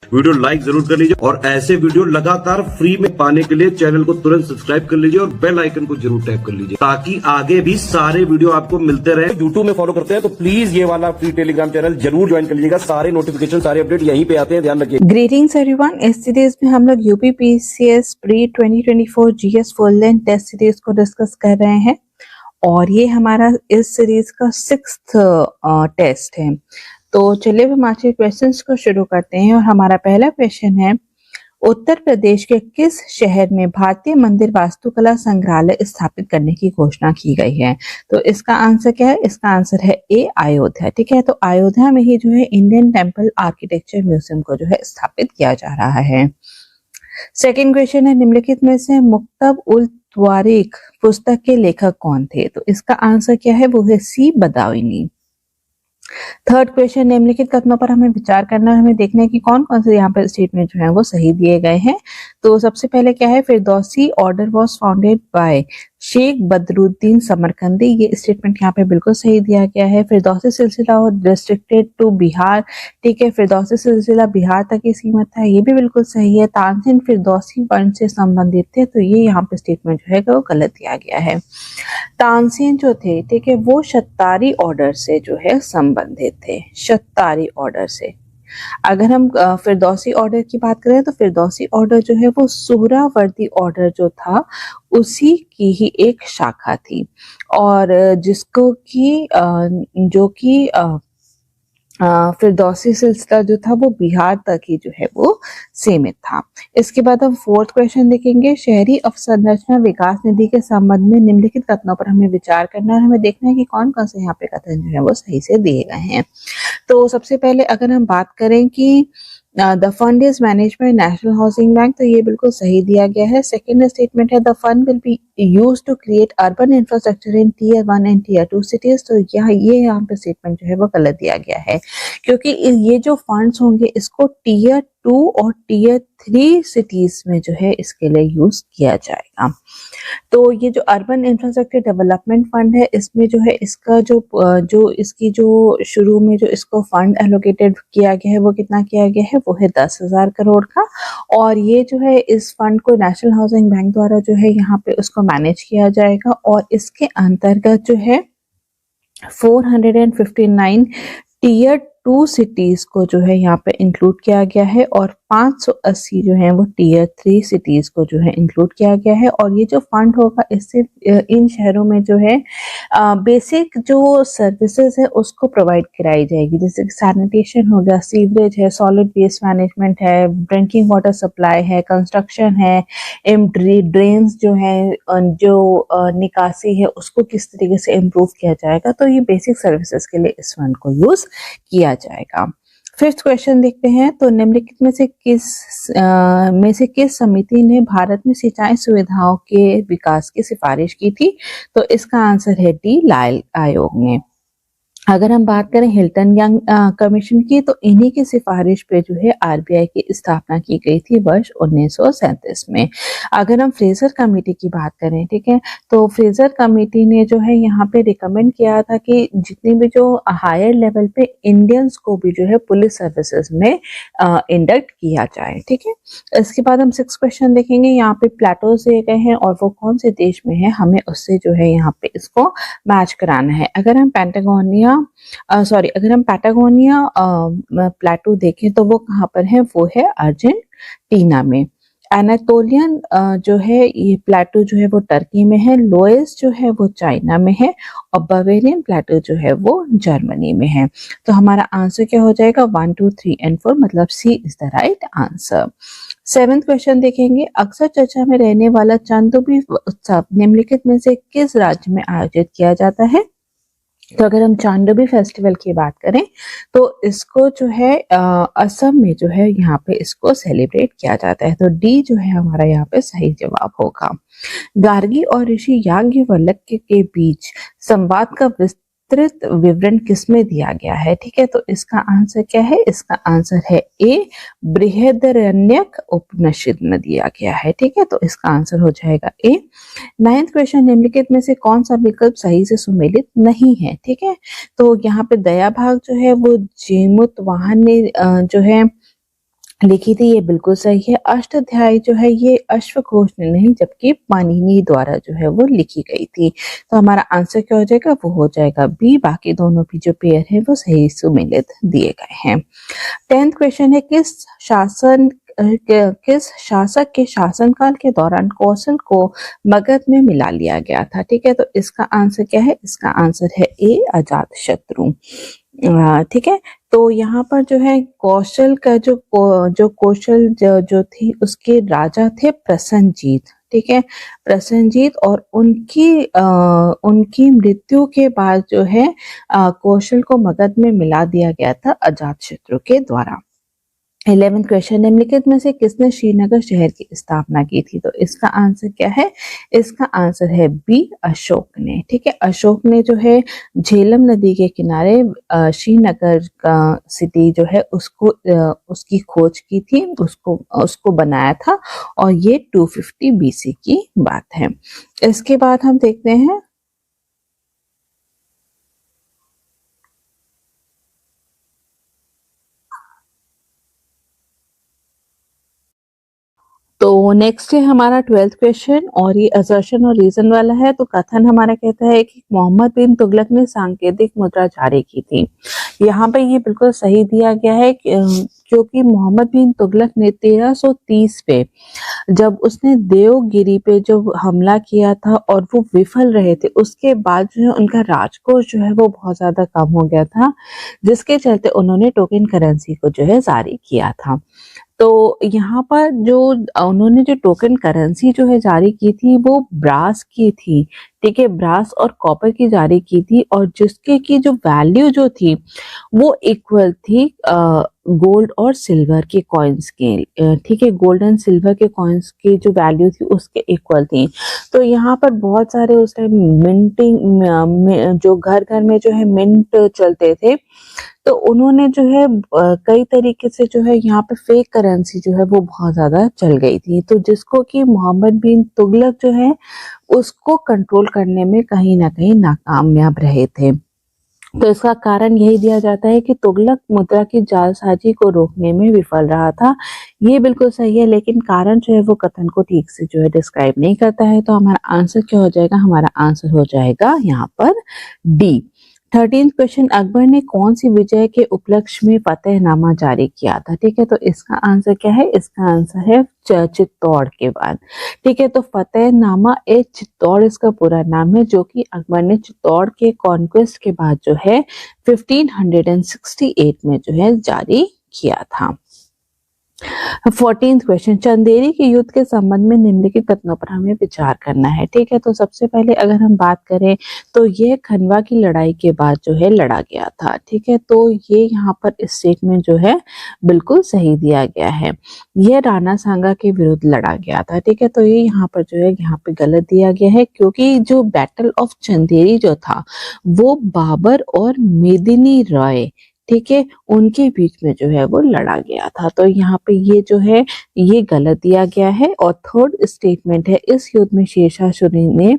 Video like जरूर कर लीजिए और ऐसे वीडियो लगातार फ्री में पाने के लिए चैनल को तुरंत सब्सक्राइब कर लीजिए और बेल आइकन को जरूर टैप कर लीजिए ताकि आगे भी सारे वीडियो आपको मिलते रहे। यूट्यूब में फॉलो करते हैं तो प्लीज ये वाला फ्री टेलीग्राम चैनल जरूर ज्वाइन कर लीजिएगा। सारे नोटिफिकेशन सारे अपडेट यहीं पे आते हैं, ध्यान रखिए। ग्रीटिंग्स एवरीवन, इस सीरीज में हम लोग UPPCS pre 2024 GS full length test series को डिस्कस कर रहे हैं और ये हमारा इस सीरीज का 6th टेस्ट है। तो चलिए हम आज के क्वेश्चंस को शुरू करते हैं और हमारा पहला क्वेश्चन है, उत्तर प्रदेश के किस शहर में भारतीय मंदिर वास्तुकला संग्रहालय स्थापित करने की घोषणा की गई है? तो इसका आंसर क्या है? इसका आंसर है ए, अयोध्या। ठीक है, तो अयोध्या में ही जो है इंडियन टेम्पल आर्किटेक्चर म्यूजियम को जो है स्थापित किया जा रहा है। सेकेंड क्वेश्चन है, निम्नलिखित में से मुक्तब उल त्वारिक पुस्तक के लेखक कौन थे? तो इसका आंसर क्या है? वो है सी, बदायूनी। थर्ड क्वेश्चन, निम्नलिखित कथनों पर हमें विचार करना है, हमें देखना है कि कौन कौन से यहाँ पर स्टेटमेंट जो है वो सही दिए गए हैं। तो सबसे पहले क्या है, Firdausi order was founded by Sheikh Badruddin Samarqandi, ये स्टेटमेंट यहाँ पे बिल्कुल सही दिया गया है। फिरदौसी सिलसिला रिस्ट्रिक्टेड टू बिहार, ठीक है, फिरदौसी सिलसिला बिहार तक ही सीमित था, ये भी बिल्कुल सही है। तानसेन फिरदौसी वंश से संबंधित थे, तो ये यहाँ पे स्टेटमेंट जो है वो गलत दिया गया है। तानसेन जो थे, ठीक है, वो शत्तारी ऑर्डर से जो है संबंधित थे, शत्तारी ऑर्डर से। अगर हम फिरदौसी ऑर्डर की बात करें तो फिरदौसी ऑर्डर जो है वो सुहरावर्दी ऑर्डर जो था उसी की ही एक शाखा थी और जिसको की जो कि फिरदौसी सिलसिला जो था वो बिहार तक ही जो है वो सीमित था। इसके बाद हम फोर्थ क्वेश्चन देखेंगे, शहरी अवसंरचना विकास निधि के संबंध में निम्नलिखित कथनों पर हमें विचार करना है, हमें देखना है कि कौन कौन से यहाँ पे कथन जो है वो सही से दिए गए हैं। तो सबसे पहले अगर हम बात करें कि the fund is manage by national housing bank, तो ये बिल्कुल सही दिया गया है। सेकेंड स्टेटमेंट है, the fund will be used to create urban infrastructure in tier 1 and tier 2 cities, तो ये यहाँ पे स्टेटमेंट जो है वो गलत दिया गया है क्योंकि ये जो फंड्स होंगे इसको टीयर 2 और टीयर 3 सिटीज में जो है इसके लिए यूज किया जाएगा। तो ये जो अर्बन इंफ्रास्ट्रक्चर डेवलपमेंट फंड है, इसमें जो है इसका जो इसकी जो शुरू में जो इसको फंड एलोकेटेड किया गया है वो कितना किया गया है, वो है 10,000 करोड़ का और ये जो है इस फंड को नेशनल हाउसिंग बैंक द्वारा जो है यहाँ पे उसको मैनेज किया जाएगा और इसके अंतर्गत जो है 459 टीयर 2 सिटीज को जो है यहाँ पे इंक्लूड किया गया है और 580 जो है वो टीयर 3 सिटीज को जो है इंक्लूड किया गया है और ये जो फंड होगा इससे इन शहरों में जो है बेसिक जो सर्विसेज है उसको प्रोवाइड कराई जाएगी, जैसे सैनिटेशन हो गया, सीवरेज है, सॉलिड वेस्ट मैनेजमेंट है, ड्रिंकिंग वाटर सप्लाई है, कंस्ट्रक्शन है, ड्रेन्स जो है जो निकासी है उसको किस तरीके से इम्प्रूव किया जाएगा, तो ये बेसिक सर्विसेज के लिए इस फंड को यूज किया जाएगा। फिफ्थ क्वेश्चन देखते हैं, तो निम्नलिखित में से किस समिति ने भारत में सिंचाई सुविधाओं के विकास की सिफारिश की थी? तो इसका आंसर है डी, लायल आयोग ने। अगर हम बात करें हिल्टन यंग कमीशन की, तो इन्हीं की सिफारिश पे जो है आरबीआई की स्थापना की गई थी वर्ष 1937 में। अगर हम फ्रेजर कमेटी की बात करें, ठीक है, तो फ्रेजर कमेटी ने जो है यहाँ पे रिकमेंड किया था कि जितनी भी जो हायर लेवल पे इंडियंस को भी जो है पुलिस सर्विसेज में इंडक्ट किया जाए। ठीक है, इसके बाद हम 6 क्वेश्चन देखेंगे, यहाँ पे प्लेटोज दिए गए हैं और वो कौन से देश में है, हमें उससे जो है यहाँ पे इसको मैच कराना है। अगर हम अगर हम पैटागोनिया प्लेटो देखें तो वो कहाँ पर है, वो है अर्जेंटीना में। एनाटोलियन जो है ये प्लेटो जो है वो टर्की में है, लोएस जो है वो चाइना में है और बवेरियन प्लेटो जो है वो जर्मनी में है। तो हमारा आंसर क्या हो जाएगा, 1, 2, 3 एंड 4, मतलब c is the right answer. 7th question देखेंगे, अक्सर चर्चा में रहने वाला चांदोबी उत्सव निम्नलिखित में से किस राज्य में आयोजित किया जाता है? तो अगर हम चांदोबी फेस्टिवल की बात करें तो इसको जो है असम में जो है यहाँ पे इसको सेलिब्रेट किया जाता है, तो डी जो है हमारा यहाँ पे सही जवाब होगा। गार्गी और ऋषि याज्ञवल्क्य के बीच संवाद का विस्तृत विवरण किसमें दिया गया है? ठीक है, तो इसका आंसर क्या है, इसका आंसर है ए, बृहदारण्यक उपनिषद में दिया गया है। ठीक है, तो इसका आंसर हो जाएगा ए। 9th क्वेश्चन, निम्नलिखित में से कौन सा विकल्प सही से सुमेलित नहीं है? ठीक है, तो यहाँ पे दया भाग जो है वो जेमुत वाहन ने जो है लिखी थी, ये बिल्कुल सही है। अष्टाध्यायी जो है ये अश्वघोष ने नहीं जबकि पाणिनि द्वारा जो है वो लिखी गई थी। तो हमारा आंसर क्या हो जाएगा, वो हो जाएगा बी। बाकी दोनों भी जो पेयर है वो सही सुमेलित दिए गए हैं। 10th क्वेश्चन है, किस शासक के शासनकाल के दौरान कौशल को मगध में मिला लिया गया था। ठीक है, तो इसका आंसर क्या है, इसका आंसर है ए, अजातशत्रु। ठीक है, तो यहाँ पर जो है कौशल का जो कौशल जो थी उसके राजा थे प्रसन्नजीत। ठीक है, प्रसन्नजीत, और उनकी मृत्यु के बाद जो है कौशल को मगध में मिला दिया गया था अजातशत्रु के द्वारा। 11th क्वेश्चन, निम्नलिखित में से किसने श्रीनगर शहर की स्थापना की थी। तो इसका आंसर क्या है, इसका आंसर है बी, अशोक ने। ठीक है, अशोक ने जो है झेलम नदी के किनारे श्रीनगर का सिटी जो है उसको उसकी खोज की थी, उसको बनाया था, और ये 250 BC की बात है। इसके बाद हम देखते हैं तो नेक्स्ट है हमारा 12th क्वेश्चन, और ये असर्शन और रीजन वाला है। तो कथन हमारा कहता है कि मोहम्मद बिन तुगलक ने सांकेतिक मुद्रा जारी की थी। यहाँ पे ये बिल्कुल सही दिया गया है क्योंकि मोहम्मद बिन तुगलक ने 1330 पे जब उसने देवगिरी पे जो हमला किया था और वो विफल रहे थे, उसके बाद जो है उनका राजकोष जो है वो बहुत ज्यादा कम हो गया था, जिसके चलते उन्होंने टोकन करेंसी को जो है जारी किया था। तो यहाँ पर जो उन्होंने जो टोकन करेंसी जो है जारी की थी वो ब्रास की थी। ठीक है, ब्रास और कॉपर की जारी की थी, और जिसके की जो वैल्यू जो थी वो इक्वल थी गोल्ड और सिल्वर के कॉइन्स के। ठीक है, गोल्ड एंड सिल्वर के कॉइन्स की जो वैल्यू थी उसके इक्वल थी। तो यहाँ पर बहुत सारे उस टाइम मिंटिंग जो घर घर में जो है मिंट चलते थे, तो उन्होंने जो है कई तरीके से जो है यहाँ पे फेक करेंसी जो है वो बहुत ज्यादा चल गई थी। तो जिसको कि मोहम्मद बिन तुगलक जो है उसको कंट्रोल करने में कहीं ना कहीं नाकामयाब रहे थे। तो इसका कारण यही दिया जाता है कि तुगलक मुद्रा की जालसाजी को रोकने में विफल रहा था। ये बिल्कुल सही है, लेकिन कारण जो है वो कथन को ठीक से जो है डिस्क्राइब नहीं करता है। तो हमारा आंसर क्या हो जाएगा, हमारा आंसर हो जाएगा यहाँ पर डी। 13th क्वेश्चन, अकबर ने कौन सी विजय के उपलक्ष्य में फतेहनामा जारी किया था। ठीक है, तो इसका आंसर क्या है, इसका आंसर है चित्तौड़ के बाद। ठीक है, तो फतेहनामा ए चित्तौड़ इसका पूरा नाम है, जो कि अकबर ने चित्तौड़ के कॉन्क्वेस्ट के बाद जो है 1568 में जो है जारी किया था। 14th क्वेश्चन, चंदेरी के युद्ध के संबंध में निम्नलिखित कथनों पर हमें विचार करना है। ठीक है, तो सबसे पहले अगर हम बात करें तो यह खनवा की लड़ाई के बाद जो है लड़ा गया था। ठीक है, तो ये यहाँ पर स्टेटमेंट जो है बिल्कुल सही दिया गया है, यह राणा सांगा के विरुद्ध लड़ा गया था। ठीक है, तो ये यहाँ पर जो है यहाँ पे गलत दिया गया है, क्योंकि जो बैटल ऑफ चंदेरी जो था वो बाबर और मेदिनी रॉय, ठीक है, उनके बीच में जो है वो लड़ा गया था। तो यहाँ पे ये जो है ये गलत दिया गया है। और थर्ड स्टेटमेंट है, इस युद्ध में शेरशाह सूरी ने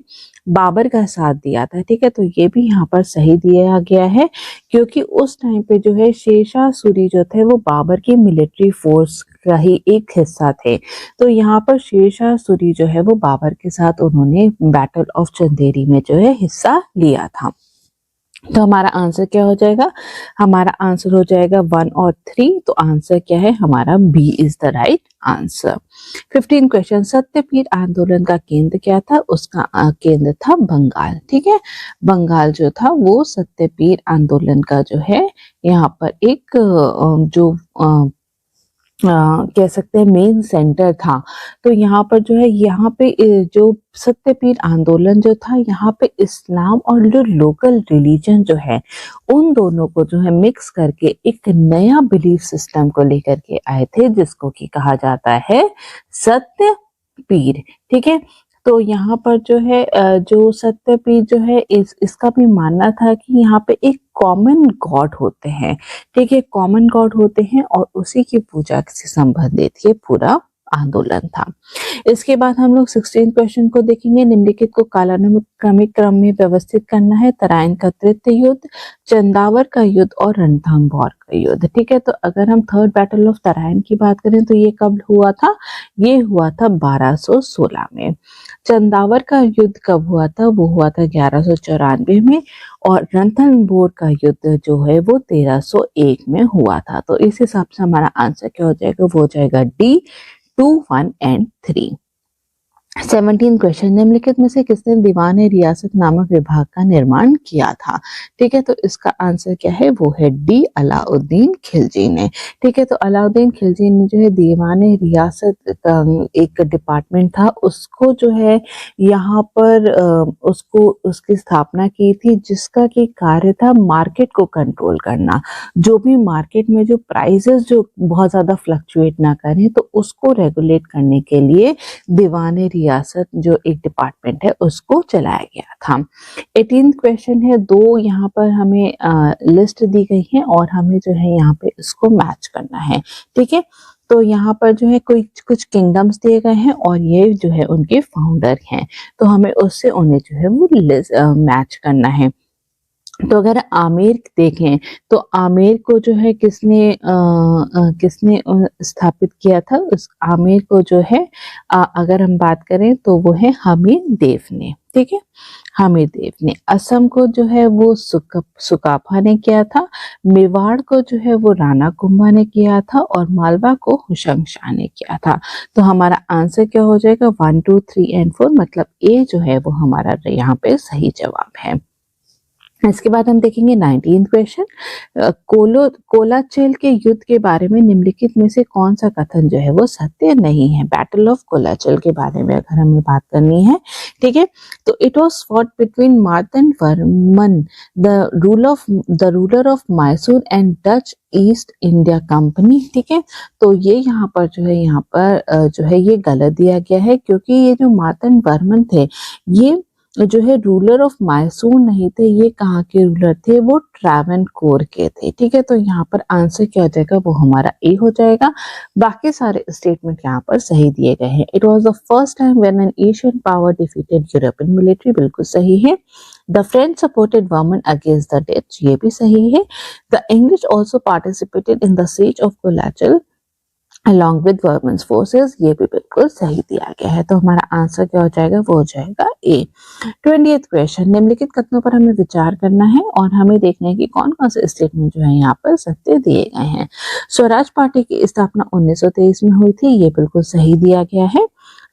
बाबर का साथ दिया था। ठीक है, तो ये भी यहाँ पर सही दिया गया है, क्योंकि उस टाइम पे जो है शेरशाह सूरी जो थे वो बाबर की मिलिट्री फोर्स का ही एक हिस्सा थे। तो यहाँ पर शेरशाह सूरी जो है वो बाबर के साथ उन्होंने बैटल ऑफ चंदेरी में जो है हिस्सा लिया था। तो हमारा आंसर क्या हो जाएगा, हमारा आंसर हो जाएगा 1 और 3। तो आंसर क्या है हमारा, b is the right answer. 15 question, Satyapir आंदोलन का केंद्र क्या था, उसका केंद्र था बंगाल। ठीक है, बंगाल जो था वो सत्यपीर आंदोलन का जो है यहाँ पर एक जो कह सकते हैं मेन सेंटर था। तो यहाँ पर जो है यहाँ पे जो सत्यपीर आंदोलन जो था, यहाँ पे इस्लाम और जो लोकल रिलीजन जो है उन दोनों को जो है मिक्स करके एक नया बिलीफ सिस्टम को लेकर के आए थे, जिसको कि कहा जाता है सत्यपीर। ठीक है, तो यहाँ पर जो है जो सत्यपीर जो है इसका भी मानना था कि यहाँ पे एक कॉमन गॉड होते हैं। ठीक है, कॉमन गॉड होते हैं और उसी की पूजा से संबंधित ये पूरा आंदोलन था। इसके बाद हम लोग 16 क्वेश्चन को देखेंगे। निम्नलिखित को कालानुक्रमिक क्रम में व्यवस्थित करना है। तराइन का तृतीय युद्ध, चंदावर का युद्ध और रणथंभौर का युद्ध। ठीक है, तो अगर हम थर्ड बैटल ऑफ तराइन की बात करें तो ये कब हुआ था? ये हुआ था 1216 में। चंदावर का युद्ध कब हुआ था? वो हुआ था 1194 में। और रणथंभौर का युद्ध जो है वो 1301 में हुआ था। तो इस हिसाब से हमारा आंसर क्या हो जाएगा? वो हो जाएगा डी 2, 1 एंड 3। 17 क्वेश्चन, निम्नलिखित में से किसने दीवान रियासत नामक विभाग का निर्माण किया था? ठीक है, तो इसका आंसर क्या है? वो है डी, अलाउद्दीन खिलजी ने। ठीक है, तो अलाउद्दीन खिलजी ने जो है दीवान रियासत का एक डिपार्टमेंट था, उसको जो है यहाँ पर उसको उसकी स्थापना की थी, जिसका की कार्य था मार्केट को कंट्रोल करना। जो भी मार्केट में जो प्राइसेस जो बहुत ज्यादा फ्लक्चुएट ना करें, तो उसको रेगुलेट करने के लिए दीवान रियासत जो एक डिपार्टमेंट है उसको चलाया गया था। 18 क्वेश्चन है, दो यहाँ पर हमें लिस्ट दी गई है और हमें जो है यहाँ पे इसको मैच करना है। ठीक है, तो यहाँ पर जो है कुछ किंगडम्स दिए गए हैं और ये जो है उनके फाउंडर हैं, तो हमें उससे उन्हें जो है वो मैच करना है। तो अगर आमेर देखें तो आमेर को जो है किसने स्थापित किया था? उस आमेर को जो है अगर हम बात करें तो वो है हमीर देव ने। ठीक है, हमीर देव ने। असम को जो है वो सुकाफा ने किया था। मेवाड़ को जो है वो राणा कुंभा ने किया था और मालवा को हुशंग शाह ने किया था। तो हमारा आंसर क्या हो जाएगा? 1, 2, 3 एंड 4, मतलब ए जो है वो हमारा यहाँ पे सही जवाब है। इसके बाद हम देखेंगे 19 क्वेश्चन, कोलाचेल के युद्ध के बारे में निम्नलिखित में से कौन सा कथन जो है वो सत्य नहीं है? बैटल ऑफ कोलाचेल के बारे में अगर हमें बात करनी है, ठीक है, तो it was fought between Marthandavarman the ruler of Mysore and Dutch East India Company. ठीक है, तो ये यहाँ पर जो है ये गलत दिया गया है, क्योंकि ये जो मार्तंडवर्मन थे ये जो है रूलर ऑफ मैसूर नहीं थे, ये कहाँ के रूलर थे? वो ट्रावनकोर के थे। ठीक है, तो यहाँ पर आंसर क्या हो जाएगा? वो हमारा ए हो जाएगा। बाकी सारे स्टेटमेंट यहाँ पर सही दिए गए हैं। It was the first time when an Asian power defeated European military, बिल्कुल सही है। The French supported Verman against the Dutch, ये भी सही है। The English also participated in the siege of Colachel along with Verman's forces, ये भी बिल्कुल सही दिया गया है। तो हमारा आंसर क्या हो जाएगा? वो हो जाएगा ए। 20th क्वेश्चन, निम्नलिखित कथनों पर हमें विचार करना है और हमें देखना है कि कौन कौन से स्टेटमेंट जो है यहाँ पर सत्य दिए गए हैं। स्वराज पार्टी की स्थापना 1923 में हुई थी, ये बिल्कुल सही दिया गया है।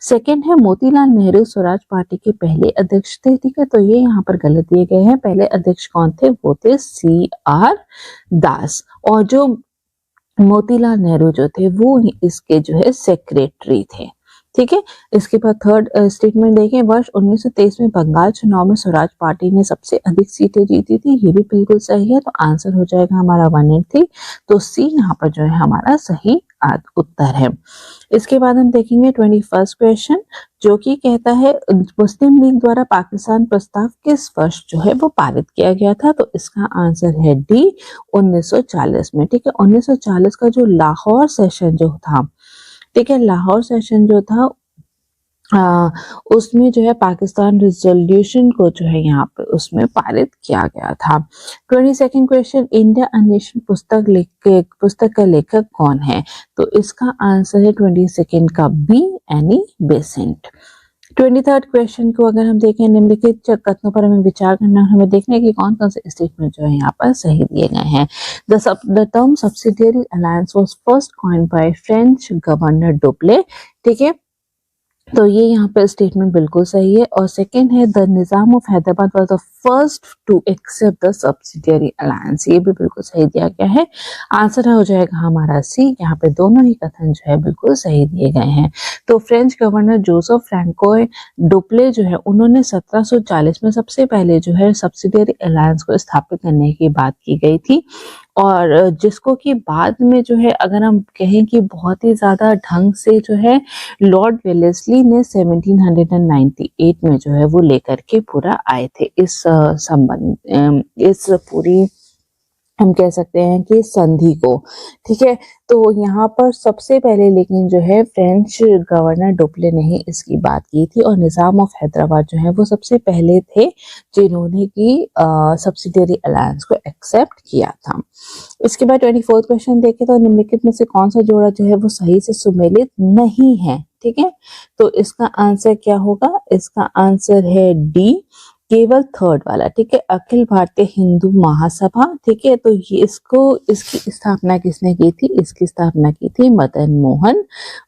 सेकेंड है, मोतीलाल नेहरू स्वराज पार्टी के पहले अध्यक्ष थे। ठीक है, तो ये यहाँ पर गलत दिए गए हैं। पहले अध्यक्ष कौन थे? वो थे CR दास, और जो मोतीलाल नेहरू जो थे वो इसके जो है सेक्रेटरी थे। ठीक है, इसके बाद थर्ड स्टेटमेंट देखें, वर्ष 1923 में बंगाल चुनाव में स्वराज पार्टी ने सबसे अधिक सीटें जीती थी, ये भी बिल्कुल सही है। तो आंसर हो जाएगा हमारा 1 and 3, तो सी यहाँ पर जो है हमारा सही उत्तर है। इसके बाद हम देखेंगे 21st क्वेश्चन, जो कि कहता है मुस्लिम लीग द्वारा पाकिस्तान प्रस्ताव किस वर्ष जो है वो पारित किया गया था? तो इसका आंसर है डी, 1940 में। ठीक है, 1940 का जो लाहौर सेशन जो था, ठीक है, लाहौर सेशन जो था उसमें जो है पाकिस्तान रिजोल्यूशन को जो है यहाँ पे उसमें पारित किया गया था। 22nd question, India a nation पुस्तक का लेखक कौन है? तो इसका आंसर है 22nd का B, Annie Besant. 23rd question को अगर हम देखें, निम्नलिखित कथनों पर हमें विचार करना है, हमें देखना है कि कौन कौन से स्टेटमेंट जो है यहाँ पर सही दिए गए हैं। The term subsidiary alliance was first coined by French governor Dupleix. ठीक है, तो ये यहाँ पर स्टेटमेंट बिल्कुल सही है। और सेकंड है, the Nizam of Hyderabad was the first to accept the subsidiary alliance, ये भी बिल्कुल सही दिया गया है। आंसर हो जाएगा हमारा सी, यहाँ पे दोनों ही कथन जो है बिल्कुल सही दिए गए हैं। तो फ्रेंच गवर्नर जोसेफ फ्रैंकोय डुप्ले जो है उन्होंने 1740 में सबसे पहले जो है सब्सिडियरी अलायंस को स्थापित करने की बात की गई थी, और जिसको कि बाद में जो है अगर हम कहें कि बहुत ही ज्यादा ढंग से जो है लॉर्ड वेलेस्ली ने 1798 में जो है वो लेकर के पूरा आए थे इस संबंध इस पूरी हम कह सकते हैं कि संधि को। ठीक है, तो यहाँ पर सबसे पहले लेकिन जो है फ्रेंच गवर्नर डुप्ले ने ही इसकी बात की थी और निज़ाम ऑफ हैदराबाद जो है वो सबसे पहले थे जिन्होंने की सब्सिडियरी अलायंस को एक्सेप्ट किया था। इसके बाद 24th क्वेश्चन देखें तो निम्नलिखित में से कौन सा जोड़ा जो है वो सही से सुमेलित नहीं है। ठीक है, तो इसका आंसर क्या होगा? इसका आंसर है डी, केवल थर्ड वाला। ठीक है, अखिल भारतीय हिंदू महासभा। ठीक है, तो ये इसकी स्थापना किसने की थी? इसकी स्थापना की थी मदन मोहन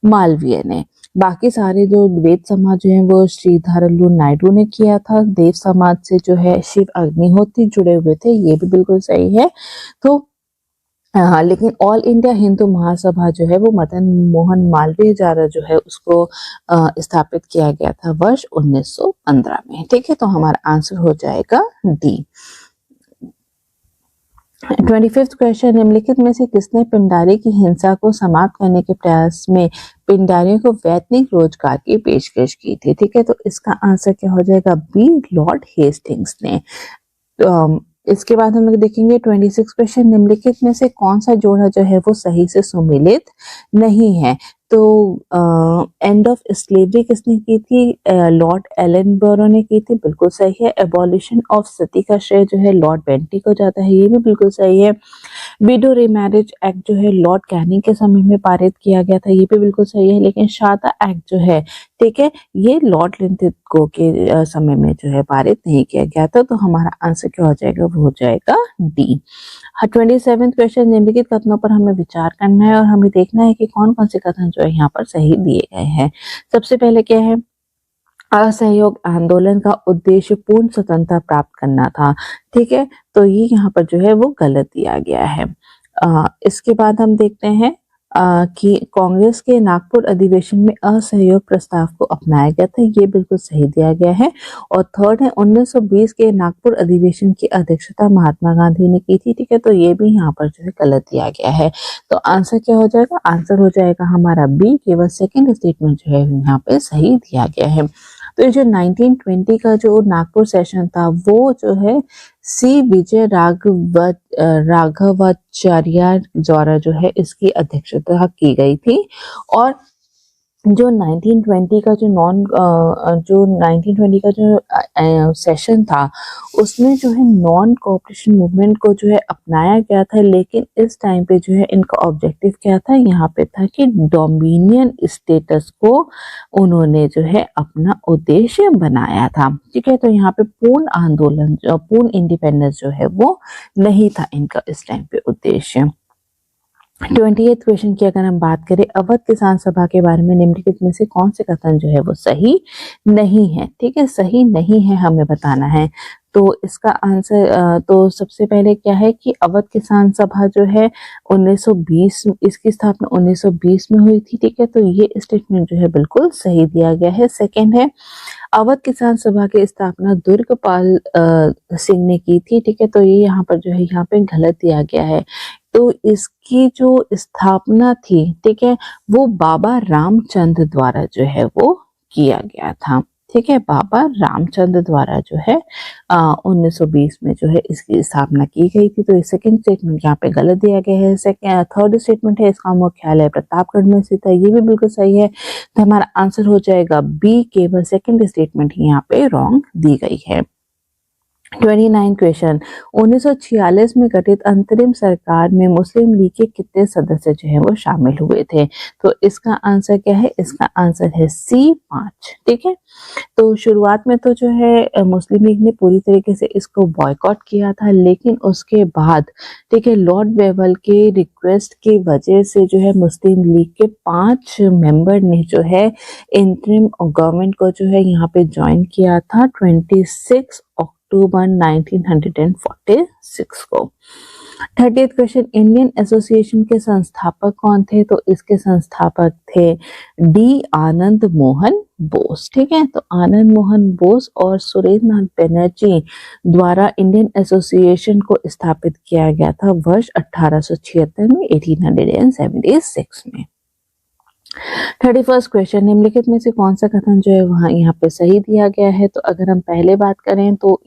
मालवीय ने। बाकी सारे जो वेद समाज जो है वो श्रीधरलू नायडू ने किया था। देव समाज से जो है शिव अग्निहोत्री जुड़े हुए थे, ये भी बिल्कुल सही है। तो हाँ, लेकिन ऑल इंडिया हिंदू महासभा जो है वो मदन मोहन मालवीय द्वारा जो है उसको स्थापित किया गया था वर्ष 1915 में। ठीक है, तो हमारा आंसर हो जाएगा डी। 25th क्वेश्चन, निम्नलिखित में से किसने पिंडारी की हिंसा को समाप्त करने के प्रयास में पिंडारियों को वैतनिक रोजगार की पेशकश की थी? ठीक है, तो इसका आंसर क्या हो जाएगा? बी, लॉर्ड हेस्टिंग्स ने। इसके बाद हम लोग देखेंगे 26 क्वेश्चन, निम्नलिखित में से कौन सा जोड़ा जो है वो सही से सुमेलित नहीं है? तो एंड ऑफ स्लेवरी किसने की थी? लॉर्ड एलनबरो ने की थी, बिल्कुल सही है। एबॉलिशन ऑफ सती का श्रेय जो है लॉर्ड बेंटी को जाता है, ये भी बिल्कुल सही है। विडो रीमैरिज एक्ट जो है लॉर्ड कैनिंग के समय में पारित किया गया था, ये भी बिल्कुल सही है। लेकिन शादा एक्ट जो है, ठीक है, ये लॉर्ड लिंथगो के समय में जो है पारित नहीं किया गया था। तो हमारा आंसर क्या हो जाएगा? वो हो जाएगा डी। 27th क्वेश्चन, निम्नलिखित कथनों पर हमें विचार करना है और हमें देखना है कि कौन कौन से कथन जो है यहाँ पर सही दिए गए हैं। सबसे पहले क्या है? असहयोग आंदोलन का उद्देश्य पूर्ण स्वतंत्रता प्राप्त करना था। ठीक है, तो ये यहाँ पर जो है वो गलत दिया गया है। इसके बाद हम देखते हैं कि कांग्रेस के नागपुर अधिवेशन में असहयोग प्रस्ताव को अपनाया गया था, ये बिल्कुल सही दिया गया है। और थर्ड है 1920 के नागपुर अधिवेशन की अध्यक्षता महात्मा गांधी ने की थी। ठीक है, तो ये भी यहाँ पर जो है गलत दिया गया है। तो आंसर क्या हो जाएगा? आंसर हो जाएगा हमारा बी, केवल सेकंड स्टेटमेंट जो है यहाँ पे सही दिया गया है। तो ये जो 1920 का जो नागपुर सेशन था वो जो है सी विजय राघवाचार्य द्वारा जो है इसकी अध्यक्षता की गई थी। और जो 1920 का जो 1920 का जो सेशन था उसमें जो है नॉन कोऑपरेशन मूवमेंट को जो है अपनाया गया था। लेकिन इस टाइम पे जो है इनका ऑब्जेक्टिव क्या था? यहाँ पे था कि डोमिनियन स्टेटस को उन्होंने जो है अपना उद्देश्य बनाया था। ठीक है, तो यहाँ पे पूर्ण आंदोलन, पूर्ण इंडिपेंडेंस जो है वो नहीं था इनका इस टाइम पे उद्देश्य। 28th क्वेश्चन की अगर हम बात करें, अवध किसान सभा के बारे में निम्नलिखित में से कौन से कथन जो है वो सही नहीं है? ठीक है, सही नहीं है हमें बताना है। तो इसका आंसर तो सबसे पहले क्या है कि अवध किसान सभा जो है 1920, इसकी स्थापना 1920 में हुई थी। ठीक है, तो ये स्टेटमेंट जो है बिल्कुल सही दिया गया है। सेकेंड है, अवध किसान सभा की स्थापना दुर्गपाल सिंह ने की थी। ठीक है, तो ये यहाँ पर जो है यहाँ पे गलत दिया गया है। तो इसकी जो स्थापना थी, ठीक है, वो बाबा रामचंद्र द्वारा जो है वो किया गया था। ठीक है, बाबा रामचंद्र द्वारा जो है 1920 में जो है इसकी स्थापना की गई थी। तो सेकंड स्टेटमेंट यहाँ पे गलत दिया गया है। थर्ड स्टेटमेंट है इसका मुख्यालय प्रतापगढ़ में स्थित है, ये भी बिल्कुल सही है। तो हमारा आंसर हो जाएगा बी, केवल सेकंड स्टेटमेंट यहाँ पे रॉन्ग दी गई है। 29 क्वेश्चन, 1946 में गठित अंतरिम सरकार में मुस्लिम लीग के कितने सदस्य जो है वो शामिल हुए थे? तो इसका आंसर क्या है? इसका आंसर है सी, 5। ठीक है, तो शुरुआत में तो जो है मुस्लिम लीग ने पूरी तरीके से इसको बॉयकॉट किया था, लेकिन उसके बाद ठीक है लॉर्ड वेवल के रिक्वेस्ट की वजह से जो है मुस्लिम लीग के 5 मेंबर ने जो है इंटरिम गवर्नमेंट को जो है यहाँ पे ज्वाइन किया था 26 अक्टूबर 1946 को। 30th क्वेश्चन, इंडियन एसोसिएशन के संस्थापक कौन थे? तो इसके संस्थापक थे डी, आनंद मोहन बोस। ठीक है, तो आनंद मोहन बोस और सुरेंद्र नाथ बनर्जी द्वारा इंडियन एसोसिएशन को स्थापित किया गया था वर्ष 1876 में, 1876 में। 31st क्वेश्चन, निम्नलिखित में से कौन सा कथन जो है वहाँ यहाँ पे सही दिया गया है? तो अगर हम पहले बात करें तो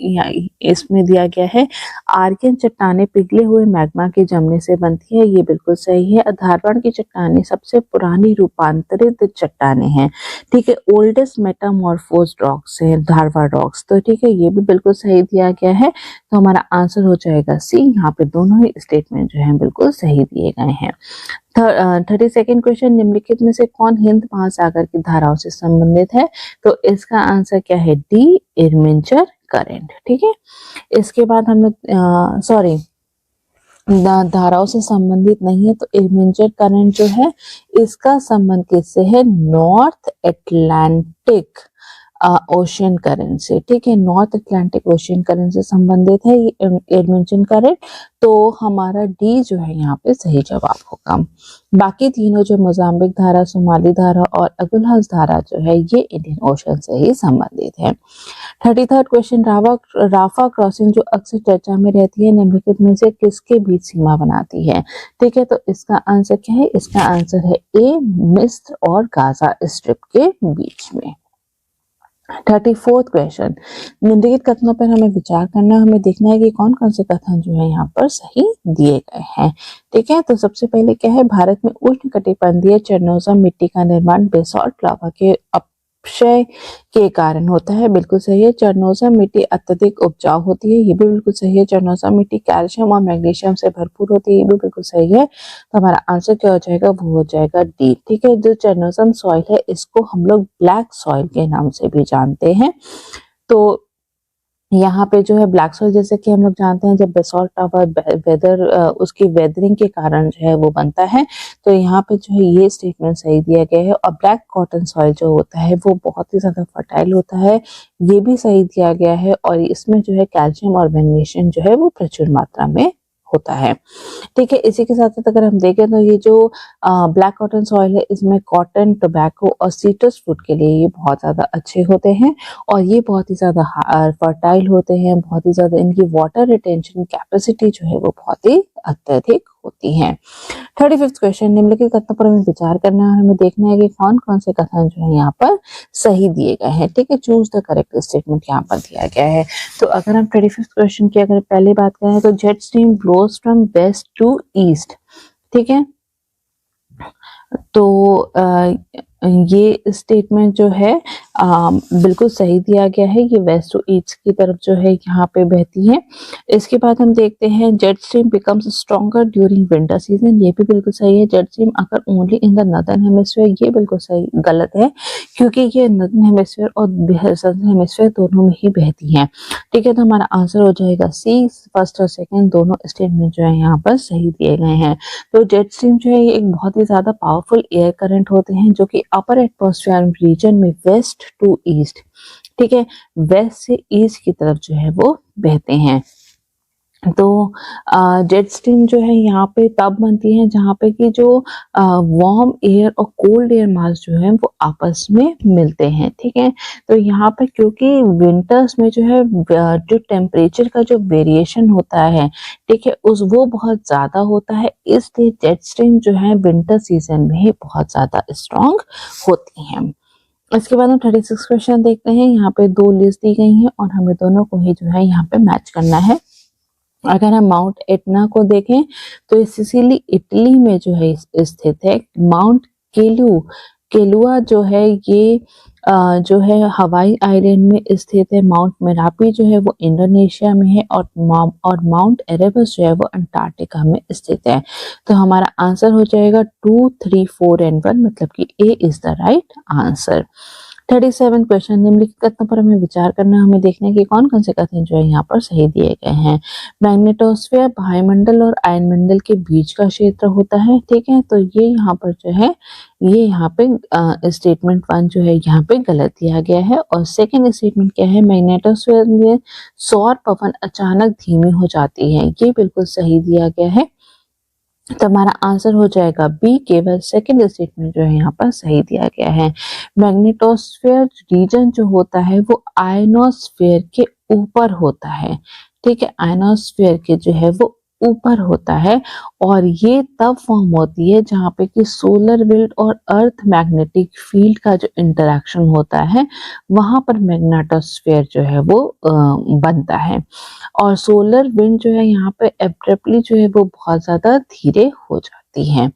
इसमें दिया गया है आर्कियन चट्टानें पिघले हुए मैग्मा के जमने से बनती है, ये बिल्कुल सही है। धारवाड़ की चट्टानें सबसे पुरानी रूपांतरित चट्टानें हैं, ठीक है। ओल्डेस्ट मेटामॉर्फोज्ड रॉक्स है धारवाड़ रॉक्स, तो ठीक है, ये भी बिल्कुल सही दिया गया है। तो हमारा आंसर हो जाएगा सी। यहाँ पे दोनों ही स्टेटमेंट जो है बिल्कुल सही दिए गए हैं। 32nd क्वेश्चन, निम्नलिखित में से कौन हिंद महासागर की धाराओं से संबंधित है? तो इसका आंसर क्या है? डी, इरमिंचर करंट, ठीक है। इसके बाद हम लोग सॉरी धाराओं से संबंधित नहीं है, तो इरमिंचर करंट जो है इसका संबंध किससे है? नॉर्थ अटलांटिक ओशियन करंट से, ठीक है। नॉर्थ अटलांटिक ओशियन करंट से संबंधित है ये एडमिंचन करंट, तो हमारा डी जो है यहाँ पे सही जवाब होगा। बाकी तीनों जो मोजाम्बिक धारा, सोमाली धारा और अगुलहज धारा जो है ये इंडियन ओशन से ही संबंधित है। 33rd क्वेश्चन, राफा क्रॉसिंग जो अक्सर चर्चा में रहती है, निम्नलिखित में से किसके बीच सीमा बनाती है? ठीक है, तो इसका आंसर क्या है? इसका आंसर है ए, मिस्र और गाजा स्ट्रिप के बीच में। 34th क्वेश्चन, निम्नलिखित कथनों पर हमें विचार करना है, हमें देखना है कि कौन कौन से कथन जो है यहाँ पर सही दिए गए हैं, ठीक है। तो सबसे पहले क्या है? भारत में उष्णकटिबंधीय चरणोज़म मिट्टी का निर्माण बेसाल्ट लावा के अपक्षय के कारण होता है, बिल्कुल सही है। चरणोज़म मिट्टी अत्यधिक उपजाऊ होती है, ये भी बिल्कुल सही है। चरणोज़म मिट्टी कैल्शियम और मैग्नीशियम से भरपूर होती है, ये भी बिल्कुल सही है। तो हमारा आंसर क्या हो जाएगा? वो हो जाएगा डी, ठीक है। जो चरणोज़म सॉइल है इसको हम लोग ब्लैक सॉइल के नाम से भी जानते हैं। तो यहाँ पे जो है ब्लैक सॉइल, जैसे कि हम लोग जानते हैं जब बेसाल्ट लावा वेदर उसकी वेदरिंग के कारण जो है वो बनता है, तो यहाँ पे जो है ये स्टेटमेंट सही दिया गया है। और ब्लैक कॉटन सॉइल जो होता है वो बहुत ही ज्यादा फर्टाइल होता है, ये भी सही दिया गया है। और इसमें जो है कैल्शियम और मैग्नीशियम जो है वो प्रचुर मात्रा में होता है, ठीक है। इसी के साथ साथ अगर हम देखें तो ये जो ब्लैक कॉटन सॉइल है इसमें कॉटन, टोबैको और सीट्रस फ्रूट के लिए ये बहुत ज्यादा अच्छे होते हैं और ये बहुत ही ज्यादा फर्टाइल होते हैं, बहुत ही ज्यादा इनकी वाटर रिटेंशन कैपेसिटी जो है वो बहुत ही अत्यधिक होती है। 35th क्वेश्चन, निम्नलिखित कथनों पर हमें विचार करना है, हमें देखना है कि कौन कौन से कथन जो है यहाँ पर सही दिए गए हैं, ठीक है। चूज द करेक्ट स्टेटमेंट यहाँ पर दिया गया है। तो अगर हम 35th क्वेश्चन की अगर पहले बात करें तो jet stream blows from west to east, ठीक है। तो ये स्टेटमेंट जो है बिल्कुल सही दिया गया है, ये वेस्ट टू ईस्ट की तरफ जो है यहाँ पे बहती है। इसके बाद हम देखते हैं jet stream becomes stronger during winter season, ये भी बिल्कुल सही है। जेट स्ट्रीम अगर only in the northern hemisphere, ये बिल्कुल सही गलत है, क्योंकि ये नॉर्दर्न हेमिस्फीयर और सदर्न हेमिस्फीयर दोनों में ही बहती है, ठीक है। तो हमारा आंसर हो जाएगा सी। फर्स्ट और सेकेंड दोनों स्टेटमेंट जो है यहाँ पर सही दिए गए हैं। तो जेट स्ट्रीम जो है ये एक बहुत ही ज्यादा पावरफुल एयर करंट होते हैं जो कि अपर एटमॉस्फेयर रीजन में वेस्ट टू ईस्ट, ठीक है, वेस्ट से ईस्ट की तरफ जो है वो बहते हैं। तो जेट स्ट्रीम जो है यहाँ पे तब बनती है जहाँ पे कि जो वार्म एयर और कोल्ड एयर मास जो है वो आपस में मिलते हैं, ठीक है। तो यहाँ पे क्योंकि विंटर्स में जो है जो टेम्परेचर का जो वेरिएशन होता है, ठीक है, वो बहुत ज्यादा होता है, इसलिए जेट स्ट्रीम जो है विंटर सीजन में ही बहुत ज्यादा स्ट्रॉन्ग होती हैं। इसके बाद हम 36 क्वेश्चन देखते हैं। यहाँ पे दो लिस्ट दी गई हैं और हमें दोनों को ही जो है यहाँ पे मैच करना है। अगर हम माउंट एटना को देखें तो ये सिसिली इटली में जो है स्थित है। माउंट केलुआ जो है ये जो है हवाई आइलैंड में स्थित है। माउंट मेरापी जो है वो इंडोनेशिया में है और माउंट एरेबस जो है वो अंटार्कटिका में स्थित है। तो हमारा आंसर हो जाएगा 2, 3, 4 एंड 1, मतलब कि a is the right answer. 37 question, निम्नलिखित कथनों पर हमें विचार करना है, हमें देखना है कि कौन कौन से कथन जो है यहाँ पर सही दिए गए हैं। मैग्नेटोस्फीयर वायुमंडल और आयनमंडल के बीच का क्षेत्र होता है, ठीक है। तो ये यहाँ पर जो है ये यहाँ पे स्टेटमेंट 1 जो है यहाँ पे गलत दिया गया है। और सेकंड स्टेटमेंट क्या है? मैग्नेटोस्फीयर में सौर पवन अचानक धीमी हो जाती है, ये बिल्कुल सही दिया गया है। तो हमारा आंसर हो जाएगा बी, केवल सेकंड स्टेटमेंट जो है यहाँ पर सही दिया गया है। मैग्नेटोस्फीयर रीजन जो होता है वो आयनोस्फीयर के ऊपर होता है, ठीक है, आयनोस्फीयर के जो है वो ऊपर होता है और ये तब फॉर्म होती है जहाँ पे कि सोलर विंड और अर्थ मैग्नेटिक फील्ड का जो इंटरेक्शन होता है वहां पर मैग्नेटोस्फेयर जो है वो बनता है। और सोलर विंड जो है यहाँ पे एब्रप्टली जो है वो बहुत ज्यादा धीरे हो जाती है।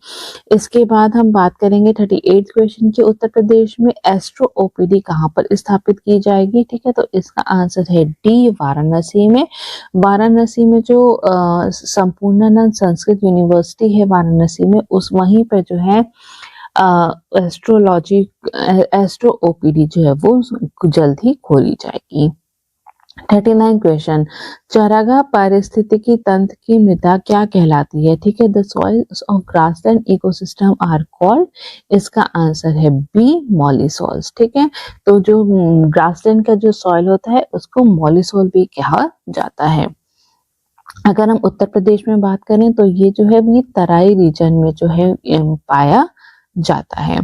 इसके बाद हम बात करेंगे 38 क्वेश्चन के, उत्तर प्रदेश में एस्ट्रो ओपीडी कहाँ पर स्थापित की जाएगी? ठीक है, तो इसका आंसर है डी, वाराणसी में। वाराणसी में जो संपूर्णानंद संस्कृत यूनिवर्सिटी है वाराणसी में, उस वहीं पर जो है एस्ट्रोलॉजी एस्ट्रो ओपीडी जो है वो जल्द ही खोली जाएगी। 39 क्वेश्चन, चारागाह पारिस्थितिकी तंत्र की मृदा क्या कहलाती है? ठीक है, the soils of grassland ecosystem are called, इसका आंसर है बी, मॉलिसॉल्स। ठीक है, तो जो ग्रासलैंड का जो सॉइल होता है उसको मॉलिसॉल भी कहा जाता है। अगर हम उत्तर प्रदेश में बात करें तो ये जो है ये तराई रीजन में जो है पाया जाता है।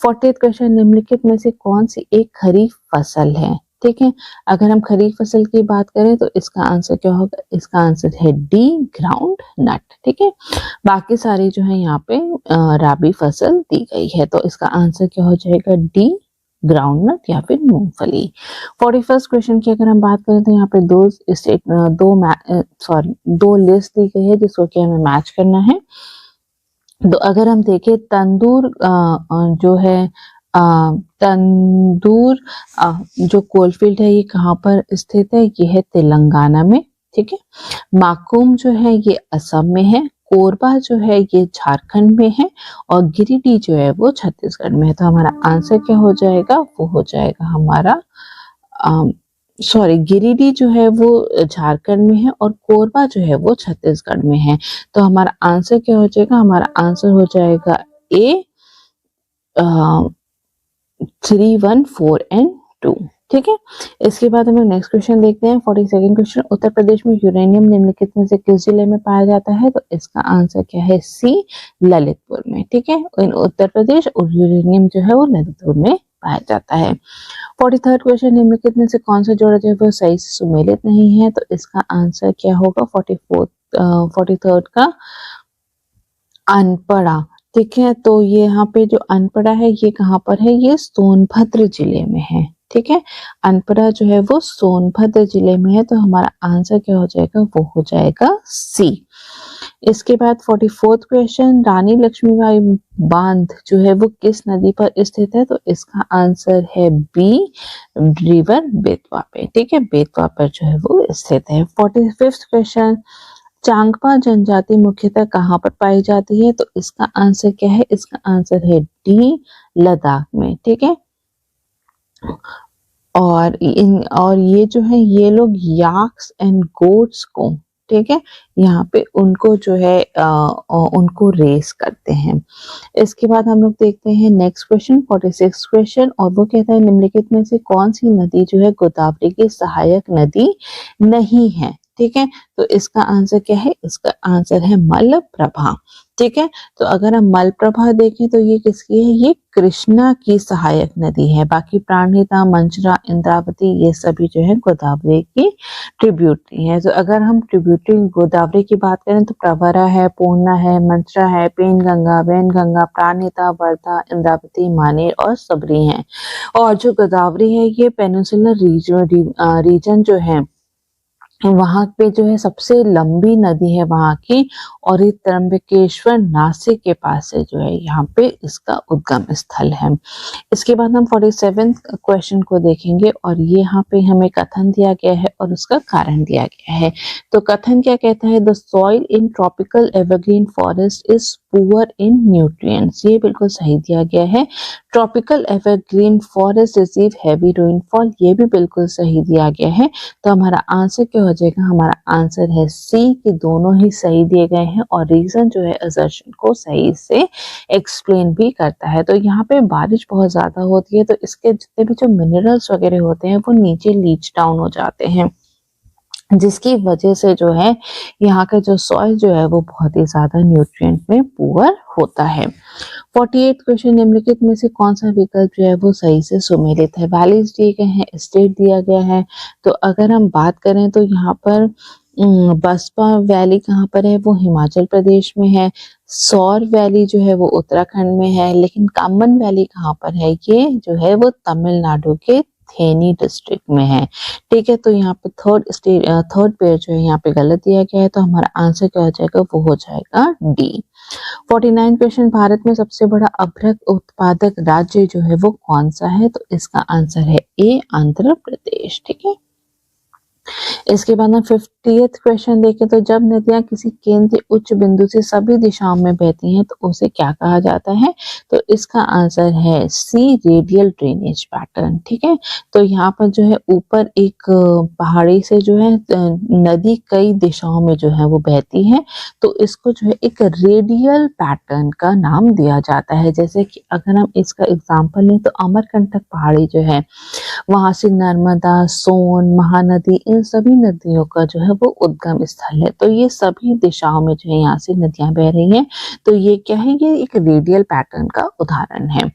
40th क्वेश्चन, निम्नलिखित में से कौन सी एक खरीफ फसल है? ठीक है, अगर हम खरीफ फसल की बात करें तो इसका आंसर क्या होगा? इसका आंसर है डी, ग्राउंड नट। ठीक है, बाकी सारी जो है यहाँ पे राबी फसल दी गई है, तो इसका आंसर क्या हो जाएगा? डी, ग्राउंड नट या फिर मूंगफली। 41st क्वेश्चन की अगर हम बात करें तो यहाँ पे दो लिस्ट दी गई है जिसको कि हमें मैच करना है। तो अगर हम देखें तंदूर जो है तंदूर जो कोलफील्ड है ये कहाँ पर स्थित है? ये है तेलंगाना में। ठीक है, माकुम जो है ये असम में है, कोरबा जो है ये झारखंड में है और गिरिडीह जो है वो छत्तीसगढ़ में है। तो हमारा आंसर क्या हो जाएगा? वो हो जाएगा हमारा गिरिडीह जो है वो झारखंड में है और कोरबा जो है वो छत्तीसगढ़ में है। तो हमारा आंसर क्या हो जाएगा? हमारा आंसर हो जाएगा ए, 3, 1, 4 एंड 2। ठीक है, इसके बाद हम नेक्स्ट क्वेश्चन देखते हैं। 42nd क्वेश्चन, उत्तर प्रदेश में यूरेनियम निम्नलिखित में से किस जिले में पाया जाता है? तो इसका आंसर क्या है? सी, ललितपुर में। ठीक है, इन उत्तर प्रदेश और यूरेनियम जो है वो ललितपुर में पाया जाता है। 43rd क्वेश्चन, निम्नलिखित में से कौन सा जोड़ा जो है वो सही से सुमेलित नहीं है? तो इसका आंसर क्या होगा? 43rd का अनपढ़ा। ठीक है, तो ये यहाँ पे जो अनपढ़ा है ये कहाँ पर है? ये सोनभद्र जिले में है। ठीक है, अनपढ़ा जो है वो सोनभद्र जिले में है। तो हमारा आंसर क्या हो जाएगा? वो हो जाएगा सी। इसके बाद 44th क्वेश्चन, रानी लक्ष्मीबाई बांध जो है वो किस नदी पर स्थित है? तो इसका आंसर है बी, रिवर बेतवा पे। ठीक है, बेतवा पर जो है वो स्थित है। 45th क्वेश्चन, चांगपा जनजाति मुख्यतः कहाँ पर पाई जाती है? तो इसका आंसर क्या है? इसका आंसर है डी, लद्दाख में। ठीक है, और ये जो है ये लोग याक्स एंड गोट्स को, ठीक है, यहाँ पे उनको जो है उनको रेस करते हैं। इसके बाद हम लोग देखते हैं नेक्स्ट क्वेश्चन 46 क्वेश्चन, और वो कहता है निम्नलिखित में से कौन सी नदी जो है गोदावरी की सहायक नदी नहीं है? ठीक है, तो इसका आंसर क्या है? इसका आंसर है मलप्रभा। ठीक है, तो अगर हम मलप्रभा देखें तो ये किसकी है? ये कृष्णा की सहायक नदी है। बाकी प्राणहिता, मंजरा, इंद्रावती ये सभी जो है गोदावरी की ट्रिब्यूटरी है। तो अगर हम ट्रिब्यूटरी गोदावरी की बात करें तो प्रवरा है, पूर्णा है, मंजरा है, पेनगंगा, वैनगंगा, प्राणहिता, वर्धा, इंद्रावती, मानेर और सबरी हैं। और जो गोदावरी है ये पेनिनसुलर रीजन जो है वहां पे जो है सबसे लंबी नदी है वहां की, और ये त्र्यंबकेश्वर नासिक के पास से जो है यहाँ पे इसका उद्गम स्थल है। इसके बाद हम 47 क्वेश्चन को देखेंगे, और ये यहाँ पे हमें कथन दिया गया है और उसका कारण दिया गया है। तो कथन क्या कहता है? The soil in tropical evergreen forest is poor in nutrients. ये बिल्कुल सही दिया गया है। Tropical evergreen forest receive heavy rainfall, ये भी बिल्कुल सही दिया गया है। तो हमारा आंसर क्या हो जाएगा? हमारा आंसर है सी, कि दोनों ही सही दिए गए हैं, और रीजन जो है असर्शन को सही से एक्सप्लेन भी करता है। तो यहाँ पे बारिश बहुत ज्यादा होती है तो इसके जितने भी जो मिनरल्स वगैरह होते हैं वो नीचे लीच डाउन हो जाते हैं, जिसकी वजह से जो है यहाँ का जो सॉइल जो है वो बहुत ही ज्यादा न्यूट्रिएंट में पुअर होता है। 48 क्वेश्चन, निम्नलिखित में से कौन सा विकल्प जो है वो सही से सुमेलित है? वैलीज दिए गए हैं, स्टेट दिया गया है। तो अगर हम बात करें तो यहाँ पर बसपा वैली कहाँ पर है, वो हिमाचल प्रदेश में है। सौर वैली जो है वो उत्तराखंड में है, लेकिन कामन वैली कहाँ पर है, ये जो है वो तमिलनाडु के थेनी डिस्ट्रिक्ट में है। ठीक है, तो यहाँ पे थर्ड पेयर जो है यहाँ पे गलत दिया गया है, तो हमारा आंसर क्या हो जाएगा, वो हो जाएगा डी। 49 क्वेश्चन, भारत में सबसे बड़ा अभ्रक उत्पादक राज्य जो है वो कौन सा है, तो इसका आंसर है ए, आंध्र प्रदेश। ठीक है, इसके बाद हम 50th क्वेश्चन देखें तो जब नदियां किसी केंद्रीय उच्च बिंदु से सभी दिशाओं में बहती हैं तो उसे क्या कहा जाता है, तो इसका आंसर है सी, रेडियल ड्रेनेज पैटर्न। ठीक है, तो यहाँ पर जो है ऊपर एक पहाड़ी से जो है नदी कई दिशाओं में जो है वो बहती है, तो इसको जो है एक रेडियल पैटर्न का नाम दिया जाता है। जैसे कि अगर हम इसका एग्जाम्पल लें तो अमरकंटक पहाड़ी जो है, वहां से नर्मदा, सोन, महानदी, इन सभी नदियों का जो है वो उद्गम स्थल है। तो ये सभी दिशाओं में जो है यहाँ से नदियां बह रही हैं, तो ये क्या है, ये एक रेडियल पैटर्न का उदाहरण है।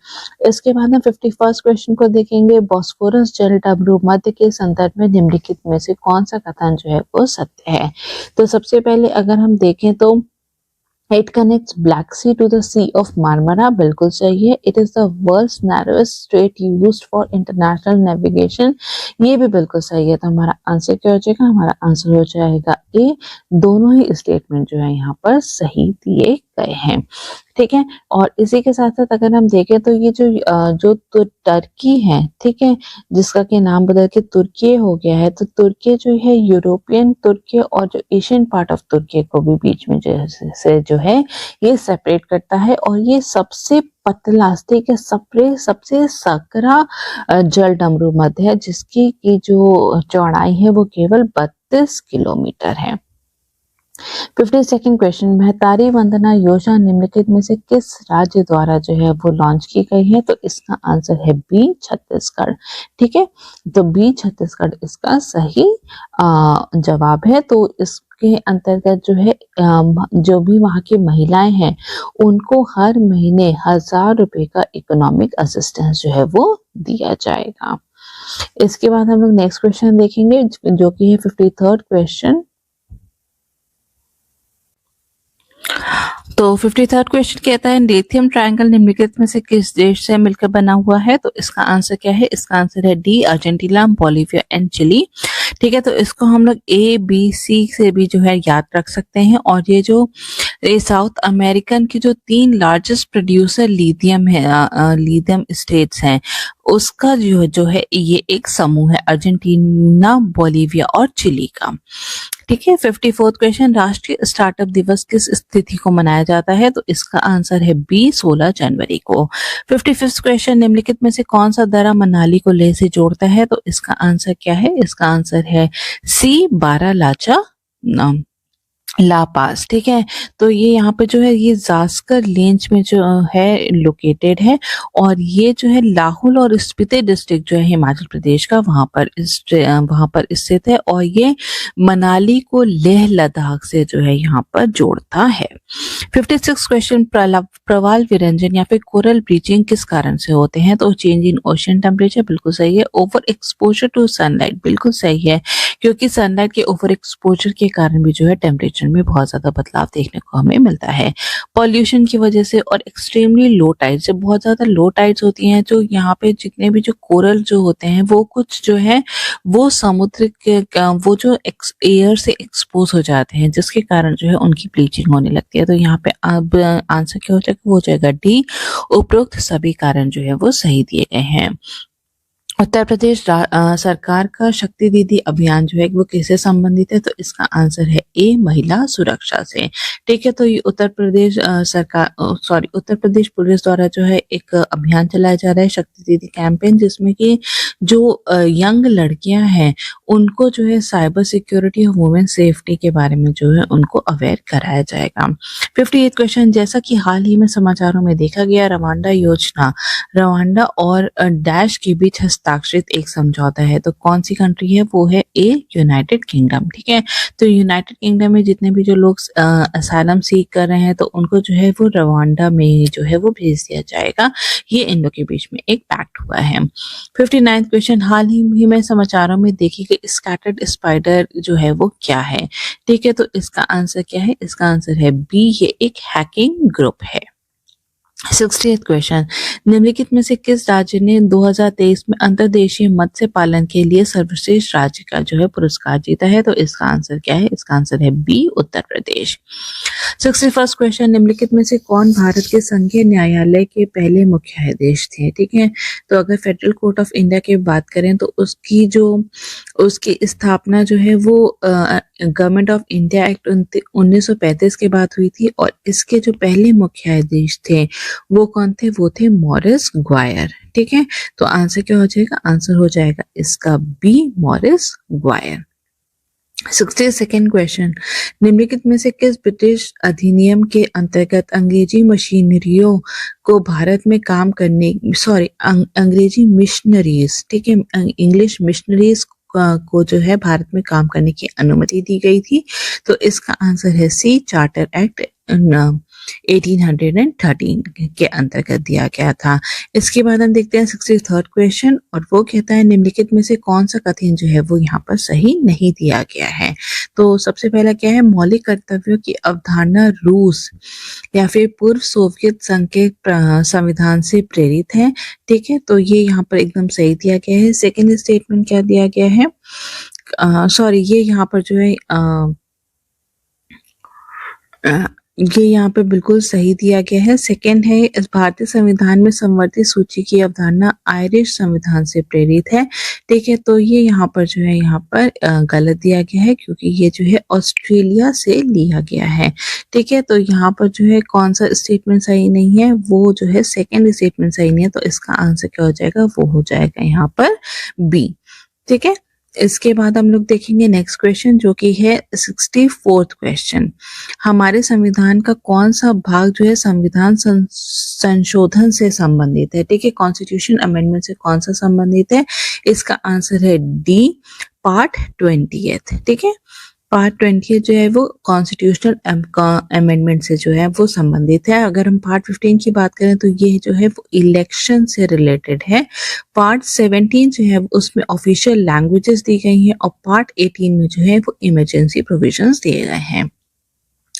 इसके बाद हम 51st क्वेश्चन को देखेंगे, बॉस्फोरस जल डमरू मध्य के संदर्भ में निम्नलिखित में से कौन सा कथन जो है वो सत्य है। तो सबसे पहले अगर हम देखें तो It connects Black Sea to the Sea of Marmara, बिल्कुल सही है। It is the world's narrowest strait used for international navigation, ये भी बिल्कुल सही है। तो हमारा आंसर क्या हो जाएगा, हमारा आंसर हो जाएगा ए। दोनों ही स्टेटमेंट जो है यहाँ पर सही दिए गए हैं। ठीक है, और इसी के साथ साथ अगर हम देखें तो ये जो टर्की है, ठीक है, जिसका के नाम बदल के तुर्की हो गया है, तो तुर्की जो है यूरोपियन तुर्की और जो एशियन पार्ट ऑफ तुर्की को भी बीच में जो है ये सेपरेट करता है, और ये सबसे पतला, ठीक है, सबसे सकरा जल डमरू मध्य है, जिसकी की जो चौड़ाई है वो केवल 32 किलोमीटर है। 52nd क्वेश्चन, महतारी वंदना योजना निम्नलिखित में से किस राज्य द्वारा जो है वो लॉन्च की गई है, तो इसका आंसर है बी, छत्तीसगढ़। ठीक है, तो बी छत्तीसगढ़ इसका सही जवाब है। तो इसके अंतर्गत जो है जो भी वहाँ की महिलाएं हैं उनको हर महीने 1000 रुपए का इकोनॉमिक असिस्टेंस जो है वो दिया जाएगा। इसके बाद हम लोग नेक्स्ट क्वेश्चन देखेंगे जो कि है 53rd क्वेश्चन। तो 53rd क्वेश्चन कहता है लिथियम ट्रायंगल निम्नलिखित में से किस देश से मिलकर बना हुआ है, तो इसका आंसर क्या है, इसका आंसर है D, Argentina, Bolivia and Chile. ठीक है, तो इसको हम लोग ए, बी, सी से भी जो है याद रख सकते हैं। और ये साउथ अमेरिकन की जो 3 लार्जेस्ट प्रोड्यूसर लिथियम है, लिथियम स्टेट्स हैं, उसका जो है ये एक समूह है, अर्जेंटीना, बोलिविया और चिली का। ठीक है, 54th क्वेश्चन, राष्ट्रीय स्टार्टअप दिवस किस तिथि को मनाया जाता है, तो इसका आंसर है बी, 16 जनवरी को। 55th क्वेश्चन, निम्नलिखित में से कौन सा दर्रा मनाली को लेह से जोड़ता है, तो इसका आंसर क्या है, इसका आंसर है सी, बारालाचा ला पास। ठीक है, तो ये यहाँ पे जो है ये जास्कर रेंज में जो है लोकेटेड है, और ये जो है लाहौल और स्पीति डिस्ट्रिक्ट जो है हिमाचल प्रदेश का वहां पर स्थित है, और ये मनाली को लेह लद्दाख से जो है यहाँ पर जोड़ता है। 56 क्वेश्चन, प्रवाल विरंजन या फिर कोरल ब्लीचिंग किस कारण से होते हैं, तो चेंज इन ओशन टेम्परेचर, बिल्कुल सही है। ओवर एक्सपोजर टू सनलाइट, बिल्कुल सही है, क्योंकि सनलाइट के ओवर एक्सपोजर के कारण भी जो है टेम्परेचर में बहुत ज्यादा बदलाव देखने को हमें मिलता है। पॉल्यूशन की वजह से और एक्सट्रीमली लो टाइड्स, जब बहुत ज्यादा लो टाइड्स होती हैं तो यहाँ पे जितने भी जो कोरल जो होते हैं वो कुछ जो है वो समुद्र के वो जो एयर से एक्सपोज हो जाते हैं, जिसके कारण जो है उनकी ब्लीचिंग होने लगती है। तो यहाँ पे अब आंसर क्या हो जाएगा, वो हो जाएगा डी, उपरोक्त सभी कारण जो है वो सही दिए गए हैं। उत्तर प्रदेश सरकार का शक्ति दीदी अभियान जो है वो किससे संबंधित है, तो इसका आंसर है ए, महिला सुरक्षा से। ठीक है, तो ये उत्तर प्रदेश पुलिस द्वारा जो है एक अभियान चलाया जा रहा है, शक्ति दीदी कैंपेन, जिसमें कि जो यंग लड़कियां हैं उनको जो है साइबर सिक्योरिटी और वुमेन सेफ्टी के बारे में जो है उनको अवेयर कराया जाएगा। 58 क्वेश्चन, जैसा कि हाल ही में समाचारों में देखा गया, रवांडा योजना रवांडा और डैश के बीच हस्ताक्षरित एक समझौता है। तो कौन सी कंट्री है? वो है ए, यूनाइटेड किंगडम। ठीक है, तो यूनाइटेड किंगडम में जितने भी जो लोग असाइलम सीख कर रहे हैं तो उनको जो है वो रवांडा में जो है वो भेज दिया जाएगा। ये इन लोग के बीच में एक पैक्ट हुआ है। 59 क्वेश्चन, हाल ही में समाचारों में देखी गई स्कैटर्ड स्पाइडर जो है वो क्या है? ठीक है, तो इसका आंसर क्या है? इसका आंसर है बी, ये एक हैकिंग ग्रुप है। 68th क्वेश्चन, निम्नलिखित में से किस राज्य ने 2023 में अंतर्देशीय मत्स्य पालन के लिए सर्वश्रेष्ठ राज्य का जो है पुरस्कार जीता है? तो इसका आंसर क्या है? इसका आंसर है B, Uttar Pradesh. 61st question, निम्नलिखित में से कौन भारत के संघीय न्यायालय के पहले मुख्याधीश थे? ठीक है, तो अगर फेडरल कोर्ट ऑफ इंडिया की बात करें तो उसकी स्थापना जो है वो गवर्नमेंट ऑफ इंडिया एक्ट 1935 के बाद हुई थी और इसके जो पहले मुख्याधीश थे वो कौन थे? वो थे मॉरिस ग्वायर। ठीक है, तो आंसर क्या हो जाएगा? आंसर हो जाएगा इसका B, Morris Gwyer. 62nd question, निम्नलिखित में से किस ब्रिटिश अधिनियम के अंतर्गत अंग्रेजी मशीनरियों को भारत में काम करने अंग्रेजी मिशनरीज, ठीक है, इंग्लिश मिशनरीज को जो है भारत में काम करने की अनुमति दी गई थी? तो इसका आंसर है सी, चार्टर एक्ट 1813 के अंतर्गत दिया गया था। इसके बाद हम देखते हैं 63rd क्वेश्चन और वो कहता है निम्नलिखित में से कौन सा कथन जो है वो यहाँ पर सही नहीं दिया गया है? तो सबसे पहला क्या है? मौलिक कर्तव्यों की अवधारणा रूस या फिर पूर्व सोवियत संघ के संविधान से प्रेरित है। ठीक है, तो ये यहाँ पर एकदम सही दिया गया है। सेकेंड स्टेटमेंट क्या दिया गया है? ये यहाँ पर जो है ये यहाँ पे बिल्कुल सही दिया गया है। सेकंड है, इस भारतीय संविधान में संवर्धित सूची की अवधारणा आयरिश संविधान से प्रेरित है। ठीक है, तो ये यहाँ पर जो है यहाँ पर गलत दिया गया है क्योंकि ये जो है ऑस्ट्रेलिया से लिया गया है। ठीक है, तो यहाँ पर जो है कौन सा स्टेटमेंट सही नहीं है? वो जो है सेकेंड स्टेटमेंट सही नहीं है, तो इसका आंसर क्या हो जाएगा? वो हो जाएगा यहाँ पर बी। ठीक है, इसके बाद हम लोग देखेंगे नेक्स्ट क्वेश्चन जो कि है 64th क्वेश्चन, हमारे संविधान का कौन सा भाग जो है संविधान संशोधन से संबंधित है? ठीक है, कॉन्स्टिट्यूशन अमेंडमेंट से कौन सा संबंधित है? इसका आंसर है डी, पार्ट 20th। ठीक है, पार्ट 20 जो है वो कॉन्स्टिट्यूशनल अमेंडमेंट से जो है वो संबंधित है। अगर हम पार्ट 15 की बात करें तो ये जो है वो इलेक्शन से रिलेटेड है। पार्ट 17 जो है उसमें ऑफिशियल लैंग्वेजेस दी गई हैं और पार्ट 18 में जो है वो इमरजेंसी प्रोविजंस दिए गए हैं।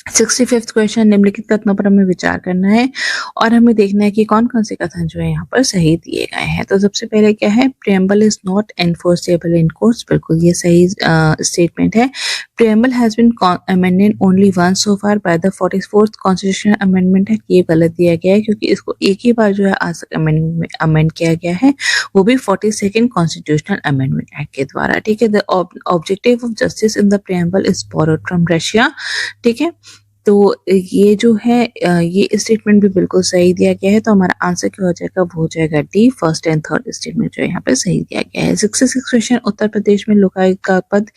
65th क्वेश्चन, निम्नलिखित कथनों पर हमें विचार करना है और हमें देखना है कि कौन कौन से कथन जो है यहाँ पर सही दिए गए हैं। तो सबसे पहले क्या है? Preamble is not enforceable in courts, बिल्कुल ये सही स्टेटमेंट है। Preamble has been amended only once so far by the 44th constitutional amendment है, ये गलत दिया गया है क्योंकि इसको एक ही बार जो है आज तक अमेंड किया गया है, वो भी 42nd कॉन्स्टिट्यूशनल अमेंडमेंट एक्ट के द्वारा। ठीक है, the objective of justice in the preamble is borrowed from Russia. ठीक है, तो ये जो है ये स्टेटमेंट भी बिल्कुल सही दिया गया है, तो हमारा आंसर क्या हो जाएगा? वो हो जाएगा D, first and third statement जो यहाँ पे सही दिया गया है। 66 क्वेश्चन, उत्तर प्रदेश में लोकायुक्त का पद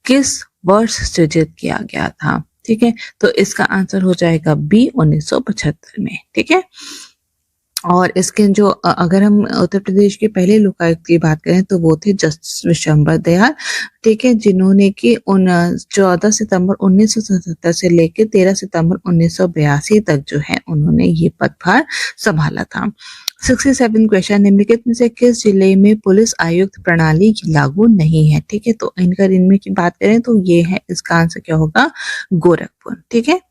किस वर्ष सृजित किया गया था? ठीक है, तो इसका आंसर हो जाएगा बी, 1975 में। ठीक है, और इसके जो अगर हम उत्तर प्रदेश के पहले लोकायुक्त की बात करें तो वो थे जस्टिस विशंबर दयाल। ठीक है, जिन्होंने कि 14 सितंबर 1977 से लेकर 13 सितंबर 1982 तक जो है उन्होंने ये पदभार संभाला था। 67 क्वेश्चन, निम्नलिखित में से किस जिले में पुलिस आयुक्त प्रणाली लागू नहीं है? ठीक है, तो इनमें की बात करें तो ये है, इसका आंसर क्या होगा? गोरखपुर। ठीक है,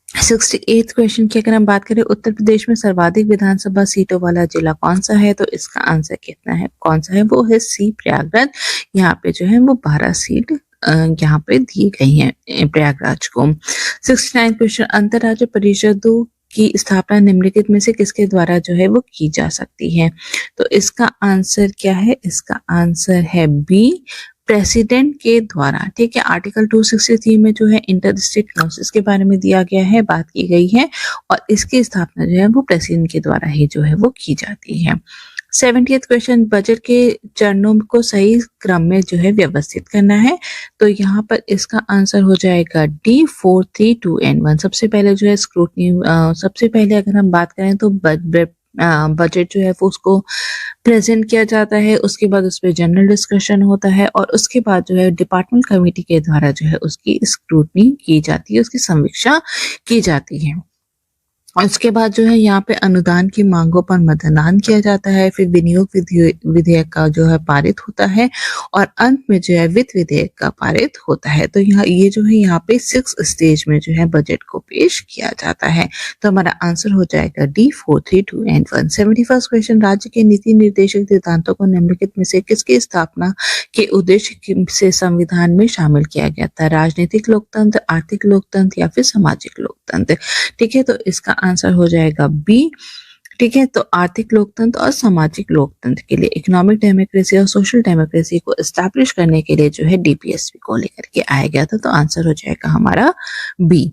68th क्वेश्चन की अगर हम बात करें, उत्तर प्रदेश में सर्वाधिक विधानसभा सीटों वाला जिला कौन सा है? तो इसका आंसर कितना है? कौन सा है? वो है सी, प्रयागराज। यहाँ पे जो है वो 12 सीट यहाँ पे दी गई हैं प्रयागराज को। 69 क्वेश्चन, अंतरराज्य परिषदों की स्थापना निम्नलिखित में से किसके द्वारा जो है वो की जा सकती है? तो इसका आंसर क्या है? इसका आंसर है बी, प्रेसिडेंट के द्वारा। ठीक है, आर्टिकल 263 में जो है इंटर स्टेट काउंसिल के बारे में दिया गया है, बात की गई है और इसकी स्थापना जो है वो प्रेसिडेंट के द्वारा ही जो है वो की जाती है। 70th क्वेश्चन, बजट के चरणों को सही क्रम में जो है व्यवस्थित करना है, तो यहाँ पर इसका आंसर हो जाएगा डी, 4, 3, 2 and 1। सबसे पहले जो है स्क्रूटनी, सबसे पहले अगर हम बात करें तो बजट जो है वो उसको प्रेजेंट किया जाता है, उसके बाद उस पर जनरल डिस्कशन होता है और उसके बाद जो है डिपार्टमेंट कमेटी के द्वारा जो है उसकी स्क्रूटनी की जाती है, उसकी समीक्षा की जाती है। और उसके बाद जो है यहाँ पे अनुदान की मांगों पर मतदान किया जाता है, फिर विनियोग विधेयक का जो है पारित होता है और अंत में जो है वित्त विधेयक का पारित होता है। तो यहाँ ये जो है यहाँ पे 6 स्टेज में जो है बजट को पेश किया जाता है। तो हमारा आंसर हो जाएगा डी 4, 3, 2 एंड 1। 71st क्वेश्चन, राज्य के नीति निर्देशक सिद्धांतों को निम्नलिखित में से किसकी स्थापना के उद्देश्य से संविधान में शामिल किया गया था? राजनीतिक लोकतंत्र, आर्थिक लोकतंत्र या फिर सामाजिक लोकतंत्र। ठीक है, तो इसका आंसर हो जाएगा बी। ठीक है, तो आर्थिक लोकतंत्र और सामाजिक लोकतंत्र के लिए, इकोनॉमिक डेमोक्रेसी और सोशल डेमोक्रेसी को एस्टैब्लिश करने के लिए जो है डीपीएसपी को लेकर के आया गया था। तो आंसर हो जाएगा हमारा बी।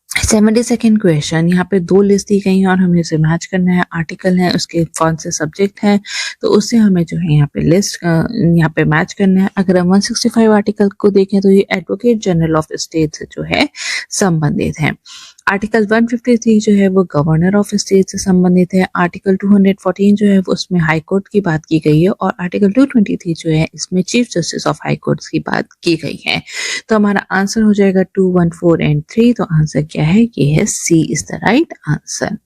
72nd क्वेश्चन, यहाँ पे 2 लिस्ट दी गई हैं और हमें उसे मैच करना है। आर्टिकल है, उसके कौन से सब्जेक्ट हैं, तो उससे हमें जो है यहाँ पे लिस्ट यहाँ पे मैच करना है। अगर हम 165 आर्टिकल को देखें तो ये एडवोकेट जनरल ऑफ स्टेट से जो है संबंधित है। आर्टिकल 153 जो है वो गवर्नर ऑफ स्टेट से संबंधित है। आर्टिकल 214 जो है वो उसमें हाई कोर्ट की बात की गई है और आर्टिकल 223 जो है इसमें chief justice of high court की बात की गई है। तो हमारा आंसर हो जाएगा 2, 1, 4 एंड 3। तो आंसर क्या है? ये है c is the right answer.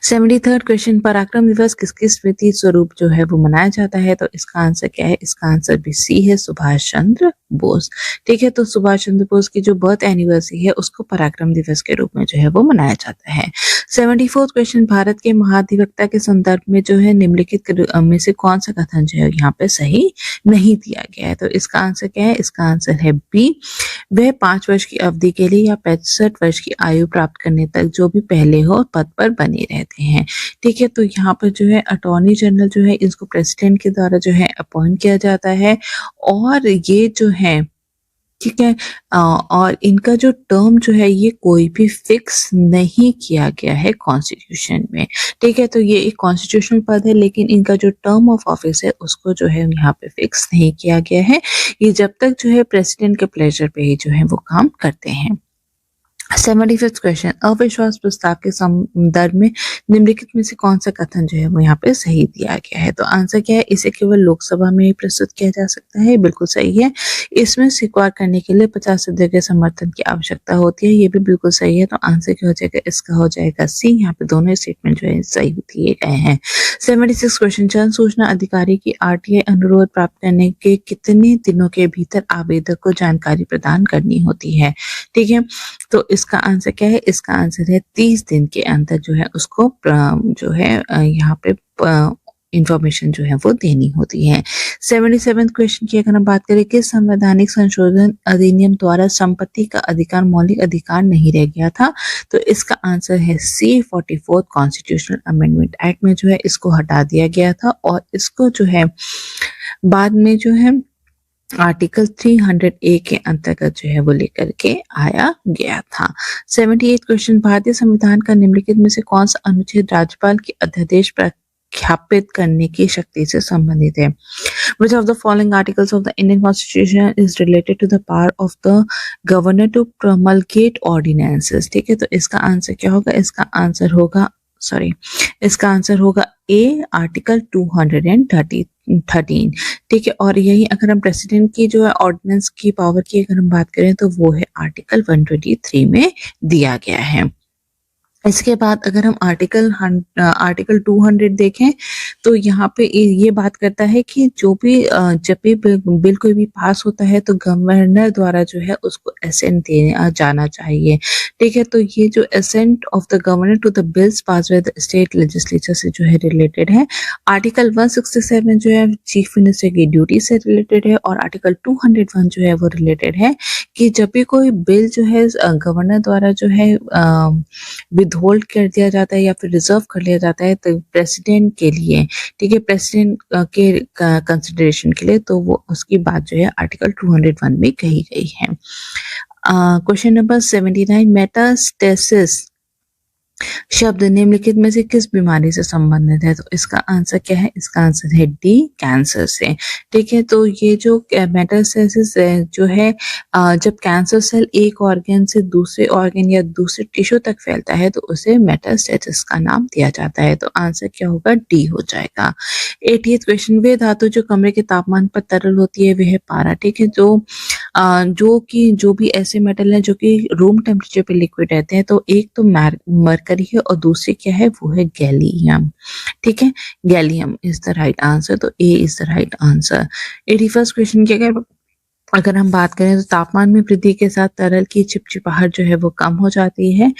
73rd question, Parakram Diwas किस किस स्मृति स्वरूप जो है वो मनाया जाता है? तो इसका आंसर क्या है? इसका आंसर भी सी है, सुभाष चंद्र बोस। ठीक है, तो सुभाष चंद्र बोस की जो बर्थ एनिवर्सरी है उसको पराक्रम दिवस के रूप में जो है वो मनाया जाता है। 74th क्वेश्चन, भारत के महाधिवक्ता के संदर्भ में जो है निम्नलिखित में से कौन सा कथन जो है यहाँ पे सही नहीं दिया गया है? तो इसका आंसर क्या है? इसका आंसर है बी। वह 5 वर्ष की अवधि के लिए या 65 वर्ष की आयु प्राप्त करने तक जो भी पहले हो पद पर बने रहते हैं। ठीक है, तो यहाँ पर जो है अटॉर्नी जनरल जो है इसको प्रेसिडेंट के द्वारा जो है अपॉइंट किया जाता है और ये जो है, ठीक है, और इनका जो टर्म जो है ये कोई भी फिक्स नहीं किया गया है कॉन्स्टिट्यूशन में। ठीक है, तो ये एक कॉन्स्टिट्यूशनल पद है लेकिन इनका जो टर्म ऑफ ऑफिस है उसको जो है यहाँ पे फिक्स नहीं किया गया है। ये जब तक जो है प्रेसिडेंट के प्लेजर पे ही जो है वो काम करते हैं। 75th क्वेश्चन, अविश्वास प्रस्ताव के संदर्भ में निम्नलिखित में से कौन सा कथन जो है वो यहाँ पे सही दिया गया है? तो आंसर क्या है? इसे केवल लोकसभा में ही प्रस्तुत किया जा सकता है। बिल्कुल सही है। इसमें स्वीकार करने के लिए 50 सदस्यों के समर्थन की आवश्यकता होती है। ये भी बिल्कुल सही है। तो आंसर क्या हो जाएगा? इसका हो जाएगा सी। यहाँ पे दोनों स्टेटमेंट जो है सही दिए गए हैं। 76 क्वेश्चन, जन सूचना अधिकारी की आरटीआई अनुरोध प्राप्त करने के कितने दिनों के भीतर आवेदक को जानकारी प्रदान करनी होती है? ठीक है, तो इसका आंसर क्या है? इसका आंसर है 30 दिन के अंदर जो है उसको जो है यहाँ पे इंफॉर्मेशन जो है वो देनी होती है। 77th क्वेश्चन की अगर हम बात करें कि संवैधानिक संशोधन अधिनियम द्वारा संपत्ति का अधिकार मौलिक अधिकार नहीं रह गया था? तो इसका आंसर है सी। 44th कॉन्स्टिट्यूशनल अमेंडमेंट एक्ट में जो है इसको हटा दिया गया था और इसको जो है बाद में जो है आर्टिकल 300A के अंतर्गत जो है वो लेकर के आया गया था। 78 क्वेश्चन, भारतीय संविधान का निम्नलिखित में से कौन सा अनुच्छेद राज्यपाल के अध्यादेश प्रख्यापित करने की शक्ति से संबंधित है? Which of the following articles of the Indian Constitution is related to the power of the governor to promulgate ordinances? ठीक है, तो इसका आंसर क्या होगा? इसका आंसर होगा ए, आर्टिकल 213। ठीक है, और यही अगर हम प्रेसिडेंट की जो है ऑर्डिनेंस की पावर की अगर हम बात करें तो वो है आर्टिकल 123 में दिया गया है। इसके बाद अगर हम आर्टिकल 200 देखें तो यहाँ पे ये बात करता है कि जो भी जब भी बिल कोई भी पास होता है तो गवर्नर द्वारा जो है उसको असेंट दिया जाना चाहिए। ठीक है, तो ये जो assent of the governor to the bills passed by the state legislature से जो है रिलेटेड है। आर्टिकल 167 जो है चीफ मिनिस्टर की ड्यूटी से रिलेटेड है और आर्टिकल 201 जो है वो रिलेटेड है कि जब भी कोई बिल जो है गवर्नर द्वारा जो है होल्ड कर दिया जाता है या फिर रिजर्व कर लिया जाता है तो प्रेसिडेंट के लिए, ठीक है, प्रेसिडेंट के कंसिडरेशन के लिए, तो वो उसकी बात जो है आर्टिकल 201 में कही गई है। क्वेश्चन नंबर 79, मेटास्टेसिस शब्द निम्नलिखित में से किस बीमारी से संबंधित है? तो इसका आंसर क्या है? इसका आंसर है डी, कैंसर से। ठीक है, तो ये जो मेटास्टेसिस जो है जब कैंसर सेल एक ऑर्गन से दूसरे ऑर्गन या दूसरे टिश्यू तक फैलता है तो उसे मेटास्टेसिस का नाम दिया जाता है। तो आंसर क्या होगा? डी हो जाएगा। 80th क्वेश्चन, वे धातु जो कमरे के तापमान पर तरल होती है वह है पारा। ठीक है, जो भी ऐसे मेटल है जो कि रूम टेम्परेचर पे लिक्विड रहते हैं, तो एक तो मरकरी है और दूसरी क्या है? वो है गैलियम। ठीक है, gallium is the right answer, तो a is the right answer. 81st question की अगर हम बात करें तो तापमान में वृद्धि के साथ तरल की चिपचिपाहट जो है वो कम हो जाती है।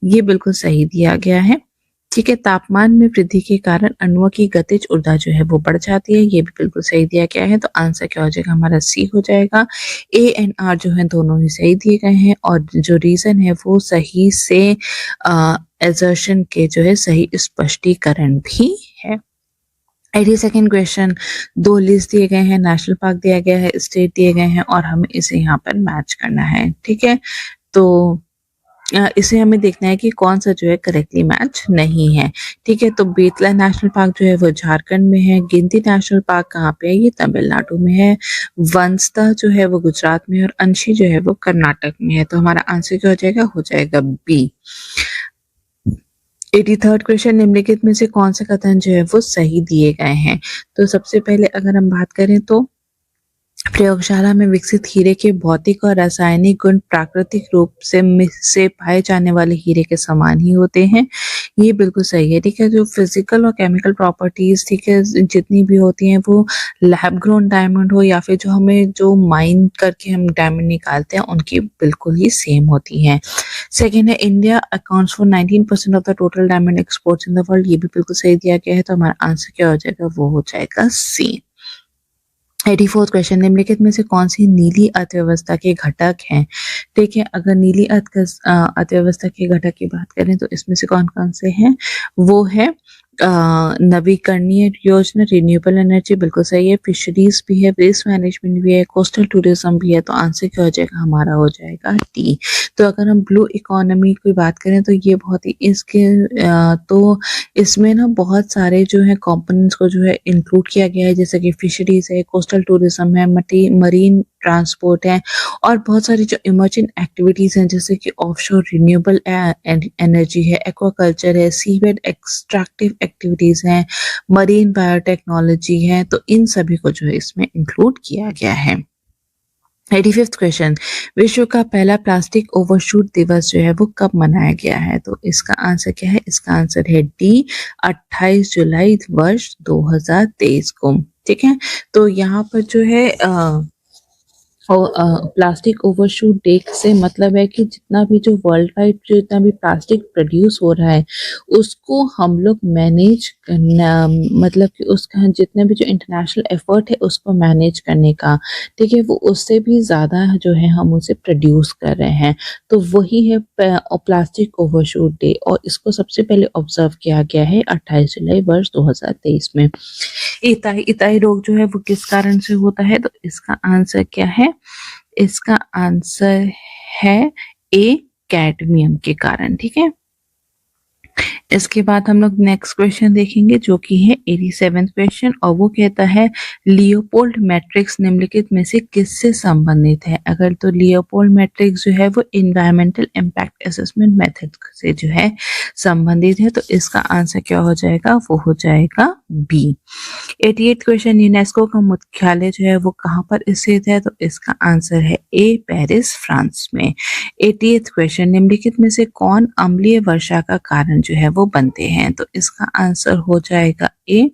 ये बिल्कुल सही दिया गया है। ठीक है, तापमान में वृद्धि के कारण अणुओं की गतिज ऊर्जा जो है वो बढ़ जाती है। ये भी बिल्कुल सही दिया गया है। तो आंसर क्या हो जाएगा? हमारा सी हो जाएगा। ए एंड आर जो है दोनों ही सही दिए गए हैं और जो रीजन है वो सही से एजर्शन के जो है सही स्पष्टीकरण भी है। 82nd क्वेश्चन, 2 लिस्ट दिए गए हैं, नेशनल पार्क दिया गया है, स्टेट दिए गए हैं और हमें इसे यहाँ पर मैच करना है। ठीक है, तो इसे हमें देखना है कि कौन सा जो है करेक्टली मैच नहीं है। ठीक है, तो बेतला नेशनल पार्क जो है वो झारखंड में है, गिनती नेशनल पार्क कहाँ पे है? ये तमिलनाडु में है, वंसता जो है वो गुजरात में है और अंशी जो है वो कर्नाटक में है। तो हमारा आंसर क्या हो जाएगा? हो जाएगा बी। 83rd क्वेश्चन, निम्नलिखित में से कौन से कथन जो है वो सही दिए गए हैं? तो सबसे पहले अगर हम बात करें तो प्रयोगशाला में विकसित हीरे के भौतिक और रासायनिक गुण प्राकृतिक रूप से पाए जाने वाले हीरे के समान ही होते हैं। ये बिल्कुल सही है। ठीक है, जो फिजिकल और केमिकल प्रॉपर्टीज ठीक है जितनी भी होती हैं वो लैब ग्रोन डायमंड हो या फिर जो हमें जो माइन करके हम डायमंड निकालते हैं उनकी बिल्कुल ही सेम होती हैं। सेकेंड है, India accounts for 19% of the total diamond exports in the world. ये भी बिल्कुल सही दिया गया है। तो हमारा आंसर क्या हो जाएगा? वो हो जाएगा सी। 84th क्वेश्चन, निम्नलिखित में से कौन सी नीली अर्थव्यवस्था के घटक हैं? ठीक है, अगर नीली अर्थव्यवस्था के घटक की बात करें तो इसमें से कौन कौन से हैं? वो है नवीकरणीय योजना, रिन्यूएबल एनर्जी बिल्कुल सही है, फिशरीज भी है, वेस्ट मैनेजमेंट भी है, कोस्टल टूरिज्म भी है। तो आंसर क्या हो जाएगा? हमारा हो जाएगा डी। तो अगर हम ब्लू इकोनॉमी की बात करें तो ये बहुत ही तो इसमें ना बहुत सारे जो है कंपोनेंट्स को जो है इंक्लूड किया गया है, जैसे कि फिशरीज है, कोस्टल टूरिज्म है, मरीन ट्रांसपोर्ट है और बहुत सारी जो इमर्जिंग एक्टिविटीज हैं जैसे कि ऑफशोर रिन्यूएबल एनर्जी है, एक्वाकल्चर है, सीवेड एक्सट्रैक्टिव एक्टिविटीज हैं, मरीन बायोटेक्नोलॉजी है। तो इन सभी को जो है इसमें इंक्लूड किया गया है। 85th क्वेश्चन, विश्व का पहला प्लास्टिक ओवरशूट दिवस जो है वो कब मनाया गया है? तो इसका आंसर क्या है? इसका आंसर है डी, 28 जुलाई वर्ष 2023 को। ठीक है, तो यहाँ पर जो है प्लास्टिक ओवरशूट डे से मतलब है कि जितना भी जो वर्ल्ड वाइड जितना भी प्लास्टिक प्रोड्यूस हो रहा है उसको हम लोग मैनेज करना, मतलब कि उसका जितने भी जो इंटरनेशनल एफर्ट है उसको मैनेज करने का। ठीक है, वो उससे भी ज़्यादा जो है हम उसे प्रोड्यूस कर रहे हैं। तो वही है प्लास्टिक ओवरशूट डे और इसको सबसे पहले ऑब्जर्व किया गया है 28 जुलाई वर्ष 2023 में। इताई रोग जो है वो किस कारण से होता है? तो इसका आंसर क्या है? इसका आंसर है ए, कैडमियम के कारण। ठीक है, इसके बाद हम लोग नेक्स्ट क्वेश्चन देखेंगे जो कि है 87th क्वेश्चन और वो कहता है लियोपोल्ड मैट्रिक्स निम्नलिखित में से किससे संबंधित है? अगर तो लियोपोल्ड मैट्रिक्स जो है वो इन्वायरमेंटल इम्पैक्ट असेसमेंट मेथड से जो है संबंधित है। तो इसका आंसर क्या हो जाएगा? वो हो जाएगा बी। 88th क्वेश्चन, यूनेस्को का मुख्यालय जो है वो कहाँ पर स्थित है? तो इसका आंसर है ए, पेरिस फ्रांस में। 80th क्वेश्चन, निम्नलिखित में से कौन अम्लीय वर्षा का कारण जो है वो बनते हैं? तो इसका आंसर हो जाएगा ए,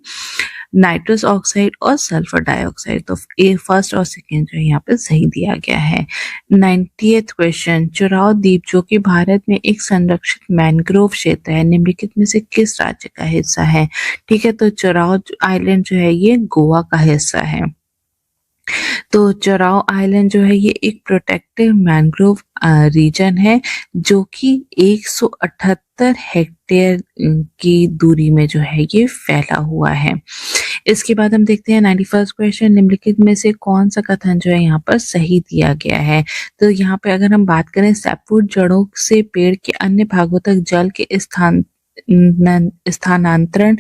नाइट्रस ऑक्साइड और सल्फर डाइऑक्साइड। तो ए फर्स्ट और सेकेंड जो है यहाँ पे सही दिया गया है। 90th क्वेश्चन, चुराव द्वीप जो कि भारत में एक संरक्षित मैनग्रोव क्षेत्र है निम्नलिखित में से किस राज्य का हिस्सा है? ठीक है, तो चुराव आइलैंड जो है ये गोवा का हिस्सा है। तो चुराव आइलैंड जो है ये एक प्रोटेक्टिव मैनग्रोव रीजन है जो कि 178 हेक्टेयर की दूरी में जो है ये फैला हुआ है। इसके बाद हम देखते हैं 91st क्वेश्चन, निम्नलिखित में से कौन सा कथन जो है यहाँ पर सही दिया गया है। तो यहाँ पे अगर हम बात करें, सैपवुड जड़ों से पेड़ के अन्य भागों तक जल के स्थानांतरण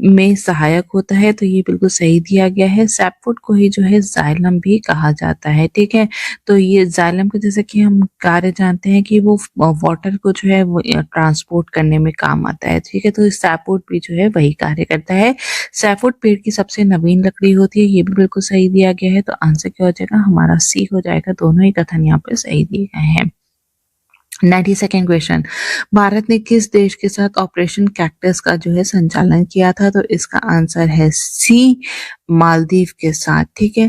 में सहायक होता है, तो ये बिल्कुल सही दिया गया है। सैपवुड को ही जो है जाइलम भी कहा जाता है, ठीक है। तो ये जाइलम का जैसे कि हम कार्य जानते हैं कि वो वाटर को जो है वो ट्रांसपोर्ट करने में काम आता है, ठीक है। तो सैपवुड भी जो है वही कार्य करता है। सैपवुड पेड़ की सबसे नवीन लकड़ी होती है, ये भी बिल्कुल सही दिया गया है। तो आंसर क्या हो जाएगा हमारा? सी हो जाएगा। दोनों ही कथन यहाँ पे सही दिए गए हैं। 92nd क्वेश्चन, भारत ने किस देश के साथ ऑपरेशन कैक्टस का जो है संचालन किया था? तो इसका आंसर है सी, मालदीव के साथ, ठीक है।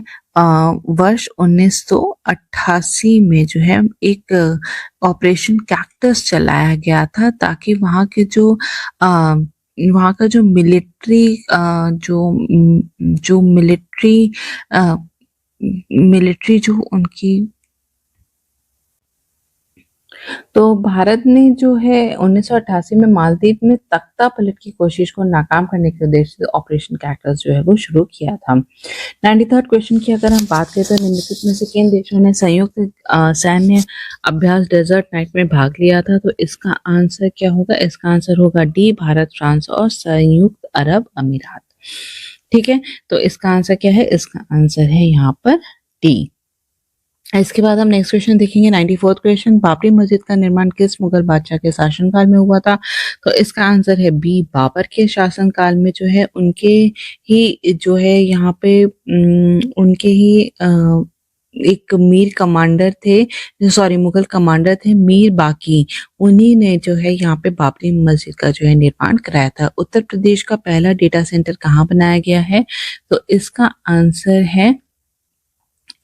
वर्ष 1988 में जो है एक ऑपरेशन कैक्टस चलाया गया था, ताकि वहाँ का जो मिलिट्री जो उनकी, तो भारत ने जो है 1988 में मालदीव में तख्ता पलट की कोशिश को नाकाम करने के उद्देश्य से ऑपरेशन कैक्टस जो है वो शुरू किया था। 93rd क्वेश्चन की अगर हम बात करें तो निम्नलिखित में से किन देशों ने संयुक्त सैन्य अभ्यास डेजर्ट नाइट में भाग लिया था? तो इसका आंसर क्या होगा? इसका आंसर होगा डी, भारत, फ्रांस और संयुक्त अरब अमीरात, ठीक है। तो इसका आंसर क्या है? इसका आंसर है यहाँ पर डी। इसके बाद हम नेक्स्ट क्वेश्चन देखेंगे। 94th क्वेश्चन, बाबरी मस्जिद का निर्माण किस मुगल बादशाह के शासनकाल में हुआ था? तो इसका आंसर है बी, बाबर के शासनकाल में जो है उनके ही जो है यहाँ पे उनके ही एक मीर कमांडर थे, सॉरी मुगल कमांडर थे मीर बाकी, उन्हीं ने जो है यहाँ पे बाबरी मस्जिद का जो है निर्माण कराया था। उत्तर प्रदेश का पहला डेटा सेंटर कहाँ बनाया गया है? तो इसका आंसर है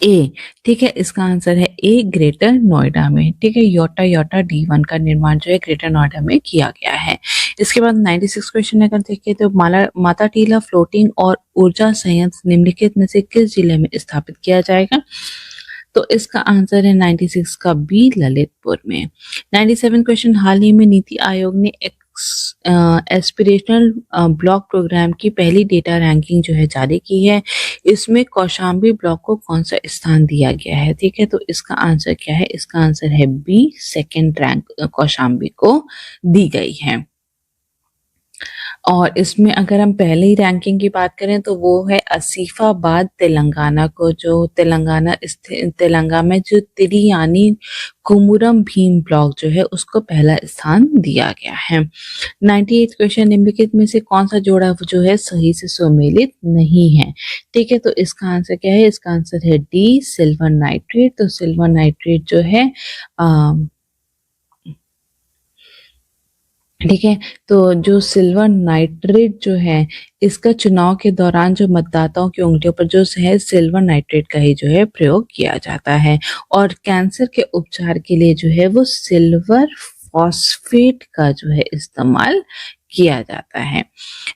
ए, ठीक है। इसका आंसर है ए, ग्रेटर नोएडा में, ठीक है। योटा D1 का निर्माण जो है ग्रेटर नोएडा में किया गया है। इसके बाद 96 क्वेश्चन अगर देखें तो माता टीला फ्लोटिंग और ऊर्जा संयंत्र निम्नलिखित में से किस जिले में स्थापित किया जाएगा? तो इसका आंसर है 96 का बी, ललितपुर में। 97 क्वेश्चन, हाल ही में नीति आयोग ने एस्पिरेशनल ब्लॉक प्रोग्राम की पहली डेटा रैंकिंग जो है जारी की है। इसमें कौशाम्बी ब्लॉक को कौन सा स्थान दिया गया है? ठीक है, तो इसका आंसर क्या है? इसका आंसर है बी, सेकंड रैंक कौशाम्बी को दी गई है। और इसमें अगर हम पहले ही रैंकिंग की बात करें तो वो है आसिफाबाद तेलंगाना को, जो तेलंगाना में जो तिरियानी कुमुरम भीम ब्लॉक जो है उसको पहला स्थान दिया गया है। 98 क्वेश्चन, निम्नलिखित में से कौन सा जोड़ा जो है सही से सुमेलित नहीं है? ठीक है, तो इसका आंसर क्या है? इसका आंसर है डी, सिल्वर नाइट्रेट। तो सिल्वर नाइट्रेट जो है ठीक है, तो जो सिल्वर नाइट्रेट जो है इसका चुनाव के दौरान जो मतदाताओं की उंगलियों पर जो है सिल्वर नाइट्रेट का ही जो है प्रयोग किया जाता है। और कैंसर के उपचार के लिए जो है वो सिल्वर फॉस्फेट का जो है इस्तेमाल किया जाता है।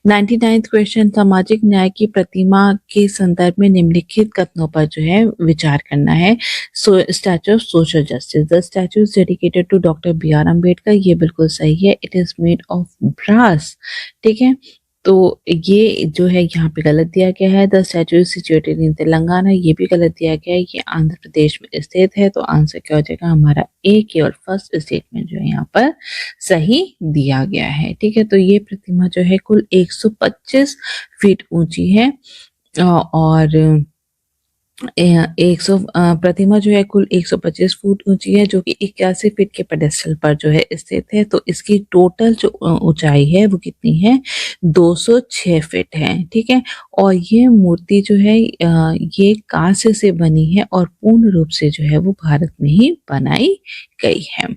99th क्वेश्चन, सामाजिक न्याय की प्रतिमा के संदर्भ में निम्नलिखित कथनों पर जो है विचार करना है। Statue of social justice, the statue is dedicated to doctor B R. Ambedkar, ये बिल्कुल सही है। It is made of brass, ठीक है, तो ये जो है यहाँ पे गलत दिया गया है। The statue is situated in Telangana, ये भी गलत दिया गया है, ये आंध्र प्रदेश में स्थित है। तो आंसर क्या हो जाएगा हमारा? ए, केवल फर्स्ट स्टेटमेंट जो है यहाँ पर सही दिया गया है। ठीक है, तो ये प्रतिमा जो है कुल 125 फीट ऊंची है और प्रतिमा जो है कुल 125 फुट ऊंची है, जो कि 81 फीट के पेडेस्टल पर जो है स्थित है। तो इसकी टोटल जो ऊंचाई है वो कितनी है? 206 फीट है। ठीक है, और ये मूर्ति जो है ये कांस्य से बनी है और पूर्ण रूप से जो है वो भारत में ही बनाई गई है।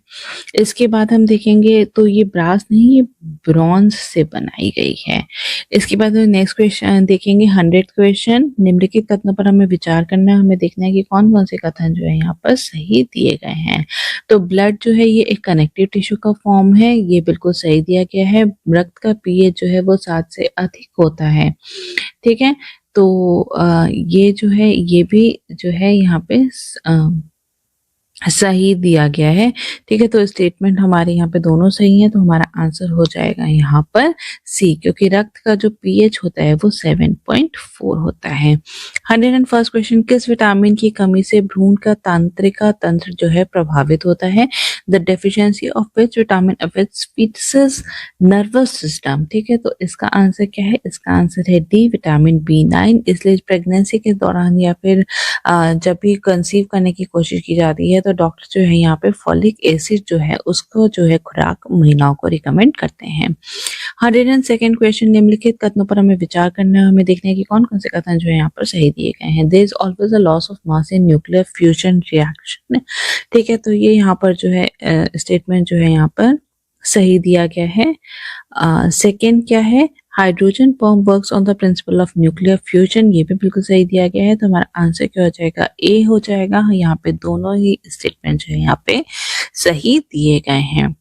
इसके बाद हम देखेंगे तो ये ब्रास नहीं, ये ब्रॉन्ज से बनाई गई है। इसके बाद नेक्स्ट क्वेश्चन देखेंगे 100th क्वेश्चन, निम्नलिखित कथनों पर हमें विचार करना है। हमें देखना है कि कौन कौन से कथन जो है यहाँ पर सही दिए गए हैं। तो ब्लड जो है ये एक कनेक्टिव टिश्यू का फॉर्म है, ये बिल्कुल सही दिया गया है। रक्त का पीएच जो है वो 7 से अधिक होता है। ठीक है, तो ये जो है ये भी जो है यहाँ पे सही दिया गया है। ठीक है, तो स्टेटमेंट हमारे यहाँ पे दोनों सही हैं, तो हमारा आंसर हो जाएगा यहाँ पर सी, क्योंकि रक्त का जो पीएच होता है वो 7.4 होता है। 101st क्वेश्चन, किस विटामिन की कमी से भ्रूण का तंत्रिका तंत्र जो है प्रभावित होता है? The deficiency of which vitamin affects foetus nervous system. ठीक है, तो इसका आंसर क्या है? इसका आंसर है डी, विटामिन B9। इसलिए प्रेगनेंसी के दौरान या फिर जब भी कंसीव करने की कोशिश की जाती है तो डॉक्टर जो है यहाँ पे फॉलिक एसिड जो है उसको जो है खुराक महिलाओं को रिकमेंड करते हैं। 102nd क्वेश्चन, निम्नलिखित कथनों पर हमें विचार करना है, हमें देखना है कि कौन कौन से कथन जो है यहाँ पर सही दिए गए हैं। There is always a loss of mass in nuclear fusion reaction. ठीक है, तो ये यहाँ पर जो है स्टेटमेंट जो है यहाँ पर सही दिया गया है। सेकेंड क्या है? Hydrogen bomb works on the principle of nuclear fusion, ये भी बिल्कुल सही दिया गया है, तो हमारा आंसर क्या हो जाएगा? ए हो जाएगा। यहाँ पे दोनों ही स्टेटमेंट जो है यहाँ पे सही दिए गए हैं।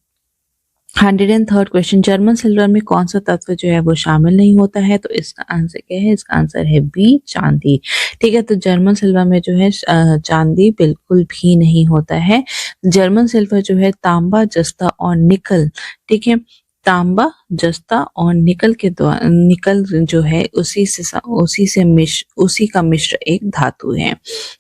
103rd क्वेश्चन, जर्मन सिल्वर में कौन सा तत्व जो है वो शामिल नहीं होता है? तो इसका आंसर क्या है? इसका आंसर है बी, चांदी। ठीक है, तो जर्मन सिल्वर में जो है चांदी बिल्कुल भी नहीं होता है। जर्मन सिल्वर जो है तांबा, जस्ता और निकल, ठीक है, तांबा, जस्ता और निकल के द्वारा, निकल जो है उसी का मिश्र एक धातु है।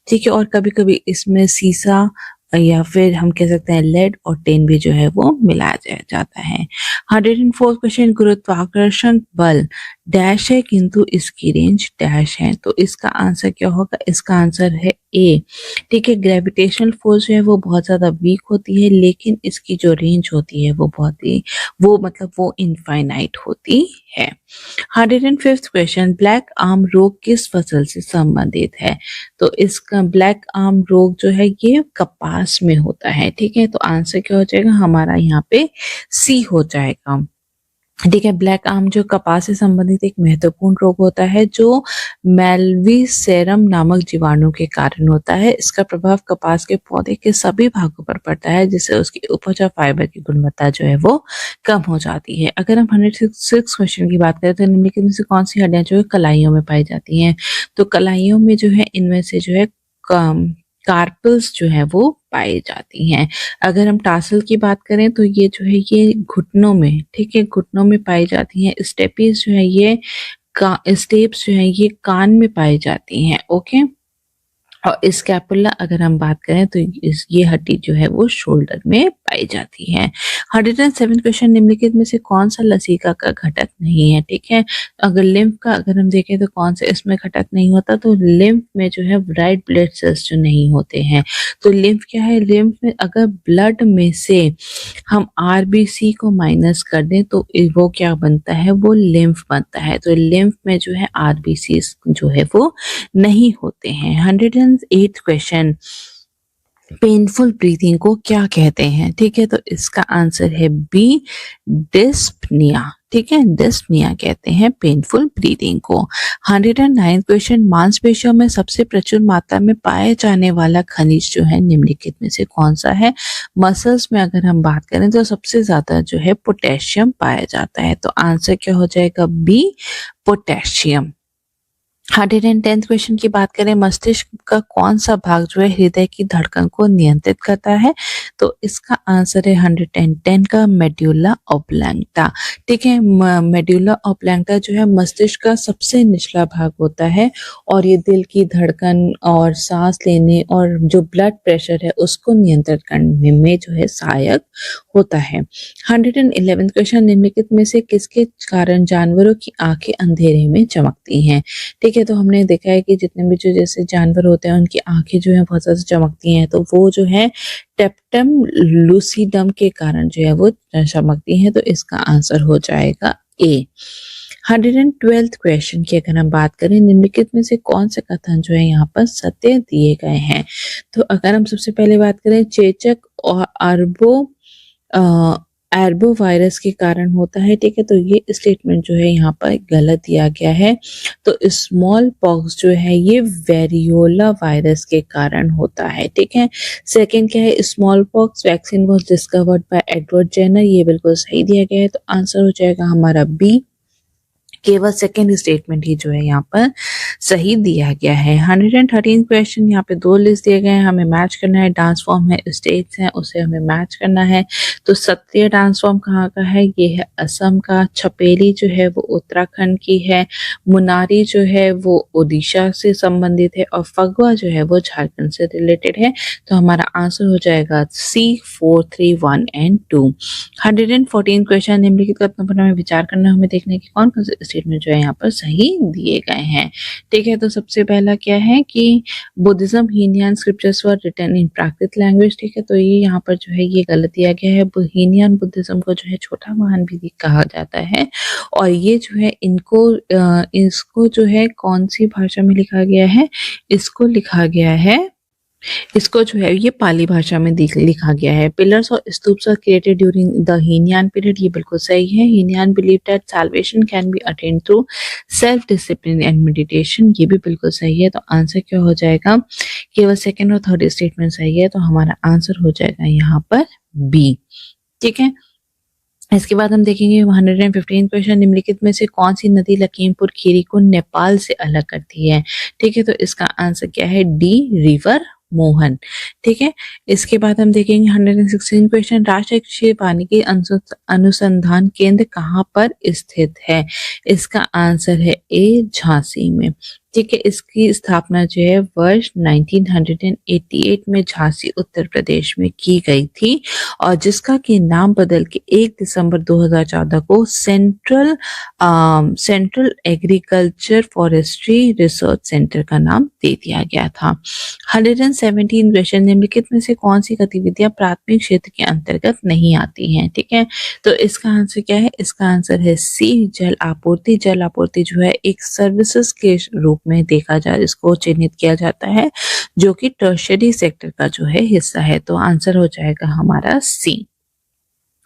ठीक है, और कभी कभी इसमें सीसा या फिर हम कह सकते हैं लेड और टिन भी जो है वो मिलाया जाता है। 104th क्वेश्चन, गुरुत्वाकर्षण बल डैश है किंतु इसकी रेंज डैश है, तो इसका आंसर क्या होगा? इसका आंसर है ए। ठीक है, ग्रेविटेशनल फोर्स जो है वो बहुत ज्यादा वीक होती है, लेकिन इसकी जो रेंज होती है वो वो इनफाइनाइट होती है। 105th क्वेश्चन, ब्लैक आर्म रोग किस फसल से संबंधित है? तो इसका ब्लैक आर्म रोग जो है ये कपास में होता है। ठीक है, तो आंसर क्या हो जाएगा? हमारा यहाँ पे सी हो जाएगा। ठीक है, ब्लैक आर्म जो कपास से संबंधित एक महत्वपूर्ण रोग होता है जो मेलवीसेरम नामक जीवाणु के कारण होता है। इसका प्रभाव कपास के पौधे के सभी भागों पर पड़ता है, जिससे उसकी उपज और फाइबर की गुणवत्ता जो है वो कम हो जाती है। अगर हम 106 क्वेश्चन की बात करें तो निम्नलिखित में से कौन सी हड्डियां जो है कलाइयों में पाई जाती हैं? तो कलाइयों में जो है इनमें से जो है कार्पल्स जो है वो पाई जाती हैं। अगर हम टासल की बात करें तो ये जो है ये घुटनों में, ठीक है, घुटनों में पाई जाती हैं। स्टेपीज जो है ये स्टेप्स जो है ये कान में पाई जाती हैं। ओके, और स्कैपुला अगर हम बात करें तो ये हड्डी जो है वो शोल्डर में पाई जाती है। 107 क्वेश्चन, निम्नलिखित में से कौन सा लसिका का घटक नहीं है? ठीक है, अगर लिम्फ का अगर हम देखें तो कौन सा इसमें घटक नहीं होता? तो लिम्फ में जो है व्हाइट ब्लड सेल्स जो नहीं होते हैं। तो लिम्फ क्या है? लिम्फ में अगर ब्लड में से हम आरबीसी को माइनस कर दें तो वो क्या बनता है? वो लिम्फ बनता है। तो लिम्फ में जो है आरबीसी जो है वो नहीं होते हैं। 108 क्वेश्चन, पेनफुल ब्रीथिंग को क्या कहते हैं? ठीक है, तो इसका आंसर है बी, डिस्पनिया। ठीक है, डिस्पनिया कहते हैं पेनफुल ब्रीथिंग को। 109 क्वेश्चन, मांसपेशियों में सबसे प्रचुर मात्रा में पाए जाने वाला खनिज जो है निम्नलिखित में से कौन सा है? मसल्स में अगर हम बात करें तो सबसे ज्यादा जो है पोटेशियम पाया जाता है, तो आंसर क्या हो जाएगा? B, potassium. 110th क्वेश्चन की बात करें, मस्तिष्क का कौन सा भाग जो है हृदय की धड़कन को नियंत्रित करता है? तो इसका आंसर है 110 का मेड्यूला ऑब्लैंगटा। ठीक है, मेड्यूला ऑब्लैंगटा जो है मस्तिष्क का सबसे निचला भाग होता है और ये दिल की धड़कन और सांस लेने और जो ब्लड प्रेशर है उसको नियंत्रित करने में जो है सहायक होता है। 111th क्वेश्चन, निम्नलिखित में से किसके कारण जानवरों की आंखें अंधेरे में चमकती हैं? ठीक है, तो हमने देखा है कि जितने भी जो जैसे जानवर होते हैं उनकी आंखें जो है बहुत ज्यादा चमकती हैं, तो वो जो है टेप्टम लूसिडम के कारण जो है वो चमकती हैं, तो इसका आंसर हो जाएगा ए। 112th क्वेश्चन की अगर हम बात करें, निम्नलिखित में से कौन से कथन जो है यहाँ पर सत्य दिए गए हैं? तो अगर हम सबसे पहले बात करें, चेचक और एर्बो वायरस के कारण होता है। ठीक है, तो ये स्टेटमेंट जो है यहाँ पर गलत दिया गया है। तो स्मॉल पॉक्स जो है ये वेरियोला वायरस के कारण होता है। ठीक है, सेकंड क्या है? Smallpox vaccine was discovered by Edward Jenner, ये बिल्कुल सही दिया गया है, तो आंसर हो जाएगा हमारा बी। केवल सेकेंड स्टेटमेंट ही जो है यहाँ पर सही दिया गया है। 113 क्वेश्चन, यहाँ पे 2 लिस्ट दिए गए हैं, हमें मैच करना है। डांस फॉर्म है, स्टेट्स हैं, उसे हमें मैच करना है। तो सत्रिय डांस फॉर्म कहाँ का है? ये है असम का। छपेली जो है वो उत्तराखंड की है। मुनारी जो है वो ओडिशा से संबंधित है और फगवा जो है वो झारखंड से रिलेटेड है। तो हमारा आंसर हो जाएगा C 4, 3, 1 एंड 2। 114 क्वेश्चन, निम्नलिखित कथनों पर हमें विचार करना है, हमें देखने की कौन कौन से स्टेटमेंट जो है यहाँ पर सही दिए गए हैं। ठीक है, तो सबसे पहला क्या है कि Buddhism Hinayana scriptures were written in Prakrit language. ठीक है, तो ये यहाँ पर जो है ये गलत दिया गया है। हीनयान बुद्धिज्म को जो है छोटा महान भी कहा जाता है और ये जो है इसको जो है कौन सी भाषा में लिखा गया है? इसको लिखा गया है, इसको जो है ये पाली भाषा में लिखा गया है। पिलर्स और stupas are created during the Hinayana period, ये बिल्कुल सही है। Hinayana believe that salvation can be attained through self discipline and meditation, ये भी बिल्कुल सही है। तो आंसर क्या हो जाएगा? केवल सेकंड और थर्ड स्टेटमेंट सही है, तो हमारा आंसर हो जाएगा यहाँ पर बी। ठीक है, इसके बाद हम देखेंगे 115 क्वेश्चन, निम्नलिखित में से कौन सी नदी लखीमपुर खीरी को नेपाल से अलग करती है? ठीक है, तो इसका आंसर क्या है? D, river Mohan. ठीक है, इसके बाद हम देखेंगे 116 क्वेश्चन, राष्ट्रीय कृषि वानिकी अनुसंधान केंद्र कहाँ पर स्थित है? इसका आंसर है ए, झांसी में। ठीक है, इसकी स्थापना जो है वर्ष 1988 में झांसी उत्तर प्रदेश में की गई थी और जिसका कि नाम बदल के 1 दिसंबर 2014 को central agriculture forestry research centre का नाम दे दिया गया था। 117 क्वेश्चन, निम्नलिखित में से कौन सी गतिविधियां प्राथमिक क्षेत्र के अंतर्गत नहीं आती हैं? ठीक है, तो इसका आंसर क्या है? इसका आंसर है सी, जल आपूर्ति। जल आपूर्ति जो है एक सर्विसेज के रूप में देखा जा, इसको चिन्हित किया जाता है जो कि टर्शियरी सेक्टर का जो है हिस्सा है। तो आंसर हो जाएगा हमारा सी।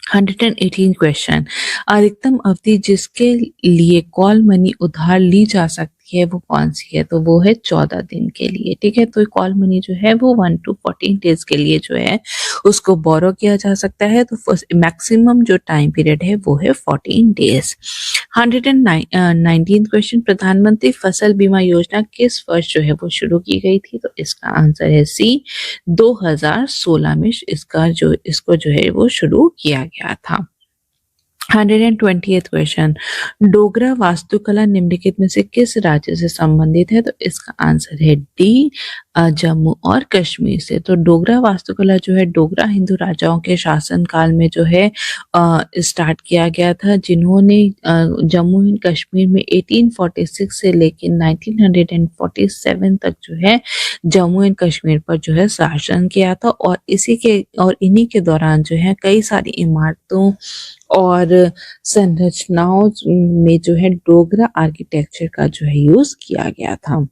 118 क्वेश्चन, अधिकतम अवधि जिसके लिए कॉल मनी उधार ली जा सकती है वो कौन सी है? तो वो है 14 दिन के लिए। ठीक है, तो कॉल मनी जो है वो 1 to 14 डेज के लिए जो है उसको बोरो किया जा सकता है। तो मैक्सिमम जो टाइम पीरियड है वो है 14 डेज। 119 क्वेश्चन, प्रधानमंत्री फसल बीमा योजना किस वर्ष जो है वो शुरू की गई थी? तो इसका आंसर है सी, 2016 में इसको जो है वो शुरू किया गया था। 120th क्वेश्चन, डोगरा वास्तुकला निम्नलिखित में से किस राज्य से संबंधित है? तो इसका आंसर है डी, जम्मू और कश्मीर से। तो डोगरा वास्तुकला जो है डोगरा हिंदू राजाओं के शासन काल में जो है स्टार्ट किया गया था, जिन्होंने जम्मू एंड कश्मीर में 1846 से लेकर 1947 तक जो है जम्मू एंड कश्मीर पर जो है शासन किया था और इन्हीं के दौरान जो है कई सारी इमारतों और संरचनाओं में जो है डोगरा आर्किटेक्चर का जो है यूज किया गया था।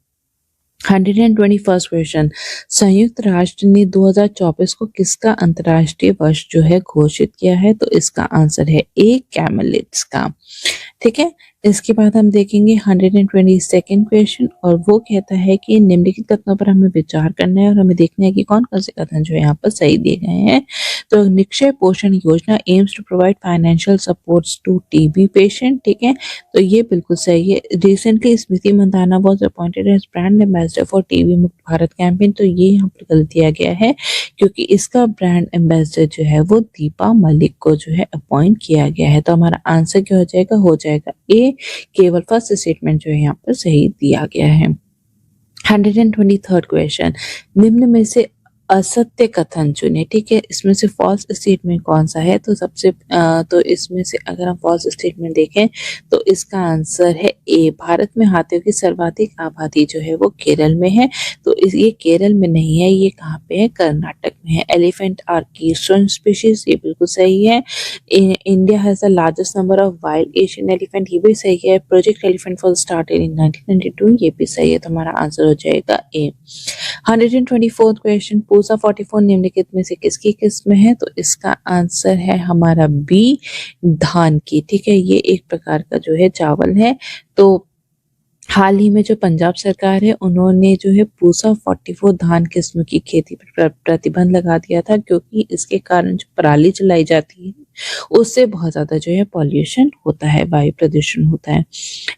121st क्वेश्चन, संयुक्त राष्ट्र ने 2024 को किसका अंतर्राष्ट्रीय वर्ष जो है घोषित किया है? तो इसका आंसर है ए, कैमलिड्स का। ठीक है, इसके बाद हम देखेंगे 122nd क्वेश्चन और वो कहता है कि निम्नलिखित कथनों पर हमें विचार करना है और हमें देखना है कि कौन कौन से कथन जो है यहाँ पर सही दिए गए हैं। तो Nikshay Poshan Yojana aims to provide financial supports to TB patient. ठीक है, तो ये बिल्कुल सही है। Recently Smriti Mandhana was appointed as brand ambassador for TB Mukt Bharat campaign. तो ये यहाँ पर गलत दिया गया है क्योंकि इसका ब्रांड एम्बेसडर जो है वो दीपा मलिक को जो है अपॉइंट किया गया है। तो हमारा आंसर क्या हो जाएगा ए, केवल फर्स्ट स्टेटमेंट जो है यहाँ पर सही दिया गया है। 123rd क्वेश्चन, निम्न में से असत्य कथन चुने। ठीक है, इसमें से फॉल्स स्टेटमेंट कौन सा है? तो इसमें से अगर हम फॉल्स स्टेटमेंट देखें तो इसका आंसर है ए, भारत में हाथियों की सर्वाधिक आबादी जो है वो केरल में है। तो ये केरल में नहीं है, ये कहाँ पे है? कर्नाटक में है। एलिफेंट आर कीस्टोन स्पीशीज, ये बिल्कुल सही है। India has the largest number of wild Asian elephant, ये भी सही है। Project elephant was started in 1992, ये भी सही है। तो हमारा आंसर हो जाएगा ए। 124th क्वेश्चन, पूसा 44 निम्नलिखित में से किसकी किस्म है? तो इसका आंसर है हमारा बी, धान की। ठीक है, ये एक प्रकार का जो है चावल है। तो हाल ही में जो पंजाब सरकार है उन्होंने जो है पूसा 44 धान किस्म की खेती पर प्रतिबंध लगा दिया था क्योंकि इसके कारण जो पराली जलाई जाती है उससे बहुत ज्यादा जो है पॉल्यूशन होता है, वायु प्रदूषण होता है।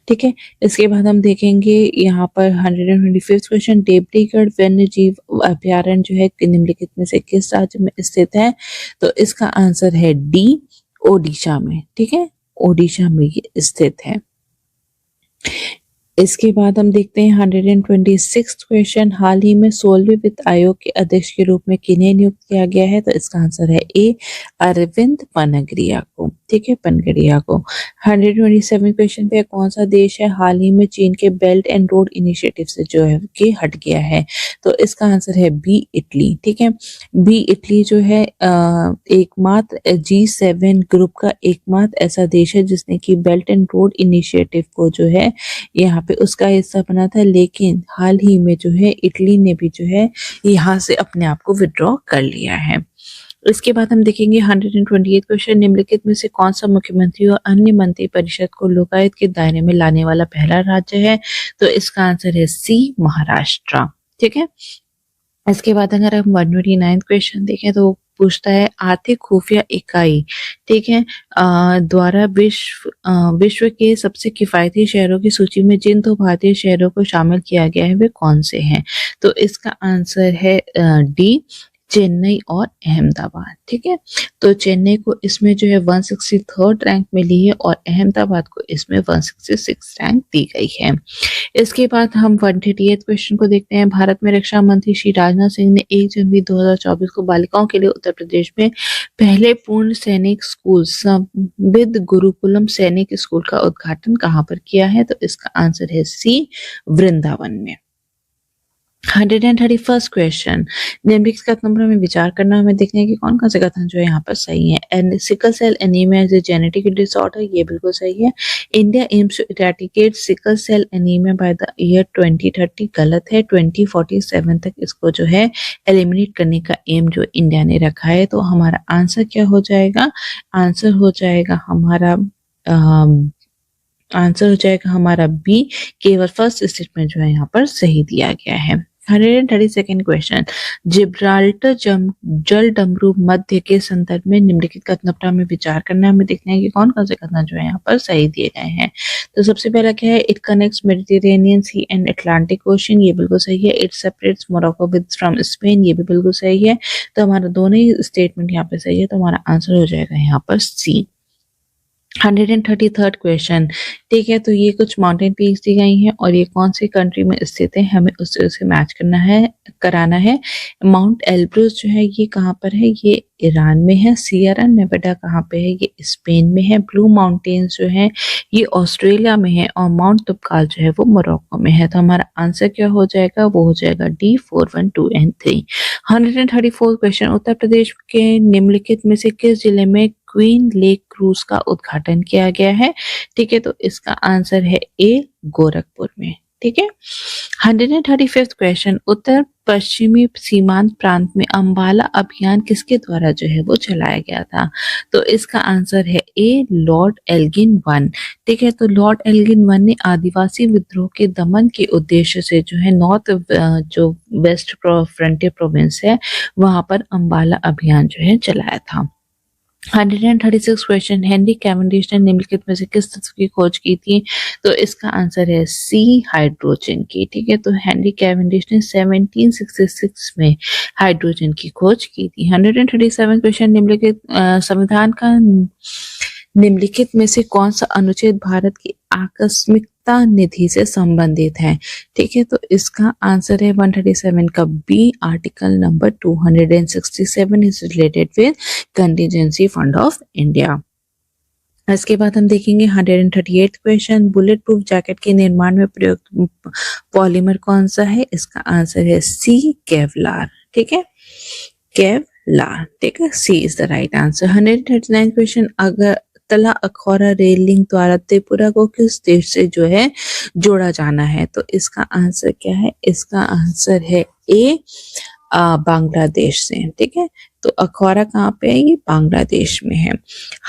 ठीक है, इसके बाद हम देखेंगे यहाँ पर 125 क्वेश्चन, देवरीगढ़ वन्य जीव अभ्यारण्य जो है निम्नलिखित में से किस राज्य में स्थित है? तो इसका आंसर है डी, ओडिशा में। ठीक है, ओडिशा में ये स्थित है। इसके बाद हम देखते हैं 126 क्वेश्चन, हाल ही में 16वें वित्त आयोग के अध्यक्ष के रूप में किन्हें नियुक्त किया गया है? तो इसका आंसर है ए, अरविंद पनगरिया को। ठीक है, पनगरिया को। 127 क्वेश्चन पे कौन सा देश है हाल ही में चीन के बेल्ट एंड रोड इनिशिएटिव से जो है कि हट गया है? तो इसका आंसर है बी, इटली। ठीक है, बी, इटली जो है एकमात्र G7 ग्रुप का एकमात्र ऐसा देश है जिसने कि बेल्ट एंड रोड इनिशिएटिव को जो है यहाँ पे उसका हिस्सा बना था, लेकिन हाल ही में जो है इटली ने भी जो है यहाँ से अपने आप को विड्रॉ कर लिया है। इसके बाद हम देखेंगे 128 क्वेश्चन, निम्नलिखित में से कौन सा मुख्यमंत्री और अन्य मंत्री परिषद को लोकायुक्त के दायरे में लाने वाला पहला राज्य है? तो इसका आंसर है सी, महाराष्ट्र। ठीक है, इसके बाद अगर हम 129 क्वेश्चन देखें तो पूछता है आर्थिक खुफिया इकाई, ठीक है, द्वारा विश्व के सबसे किफायती शहरों की सूची में जिन 2 भारतीय शहरों को शामिल किया गया है वे कौन से हैं? तो इसका आंसर है डी, चेन्नई और अहमदाबाद। ठीक है, तो चेन्नई को इसमें जो है 163rd रैंक मिली है और अहमदाबाद को इसमें 166 रैंक दी गई है। इसके बाद हम 138 क्वेश्चन को देखते हैं। भारत में रक्षा मंत्री श्री राजनाथ सिंह ने 1 जनवरी 2024 को बालिकाओं के लिए उत्तर प्रदेश में पहले पूर्ण सैनिक स्कूल संविद गुरुकुलम सैनिक स्कूल का उद्घाटन कहाँ पर किया है? तो इसका आंसर है सी, वृंदावन में। 131 क्वेश्चन, निम्नलिखित कथनों पर हमें विचार करना, हमें देखना है कि कौन कौन से कथन जो है यहाँ पर सही है। And sickle cell anaemia is a genetic disorder, ये बिल्कुल सही है। India aims to eradicate sickle cell anaemia by the year 2030, गलत है। 2047 तक इसको जो है एलिमिनेट करने का एम जो इंडिया ने रखा है। तो हमारा आंसर क्या हो जाएगा? आंसर हो जाएगा हमारा बी, केवल फर्स्ट स्टेटमेंट जो है यहाँ पर सही दिया गया है। 132 क्वेश्चन, जिब्राल्टर जल डमरू मध्य के संदर्भ में निम्नलिखित कथनों पर हमें विचार करना है, हमें देखना है कि कौन कौन से कथन जो है यहाँ पर सही दिए गए हैं। तो सबसे पहला क्या है? It connects Mediterranean sea and Atlantic ocean, ये बिल्कुल सही है। It separates Morocco with from Spain, ये भी बिल्कुल सही है। तो हमारा दोनों ही स्टेटमेंट यहाँ पे सही है, तो हमारा आंसर हो जाएगा यहाँ पर सी। 133rd क्वेश्चन, ठीक है, तो ये कुछ माउंटेन पीक्स दी गई हैं और ये कौन सी कंट्री में स्थित है, हमें उससे मैच कराना है। माउंट एल्ब्रूस जो है ये कहाँ पर है? ये ईरान में है। सियरा नेवाडा कहाँ पे है? ये स्पेन में है। ब्लू माउंटेन्स जो है ये ऑस्ट्रेलिया में है और माउंट तुबकाल जो है वो मोरक्को में है। तो हमारा आंसर क्या हो जाएगा? वो हो जाएगा D, 4, 1, 2 and 3। 134 question, Uttar Pradesh के निम्नलिखित में से किस जिले में क्वीन लेक क्रूज का उद्घाटन किया गया है? ठीक है, तो इसका आंसर है ए, गोरखपुर में। ठीक है, 135 क्वेश्चन, उत्तर पश्चिमी सीमांत प्रांत में अंबाला अभियान किसके द्वारा जो है वो चलाया गया था? तो इसका आंसर है ए, लॉर्ड एल्गिन वन। ठीक है, तो लॉर्ड एल्गिन वन ने आदिवासी विद्रोह के दमन के उद्देश्य से जो है नॉर्थ जो वेस्ट फ्रंटियर प्रोविंस है वहां पर अंबाला अभियान जो है चलाया था। 136 क्वेश्चन, हेनरी कैवेंडिश ने निम्नलिखित में से किस तत्व की खोज की थी? तो इसका आंसर है सी, हाइड्रोजन की। ठीक है, तो हेनरी कैवेंडिश ने 1766 में हाइड्रोजन की खोज की थी। 137 क्वेश्चन, निम्नलिखित संविधान का निम्नलिखित में से कौन सा अनुच्छेद भारत की आकस्मिकता निधि से संबंधित है? ठीक है, तो इसका आंसर है 137 का B, article number 267 is related with contingency fund of India. इसके बाद हम देखेंगे 138 क्वेश्चन, बुलेट प्रूफ जैकेट के निर्माण में प्रयुक्त पॉलीमर कौन सा है? इसका आंसर है सी, केवलार। ठीक है, केवलार। ठीक है, c is the right answer. 139 question, Agartala Akhaura rail link द्वारा त्रिपुरा को किस देश से जो है जोड़ा जाना है? तो इसका आंसर क्या है? इसका आंसर है ए, बांग्लादेश से। ठीक है, तो अखौरा कहाँ पे है? ये बांग्लादेश में है।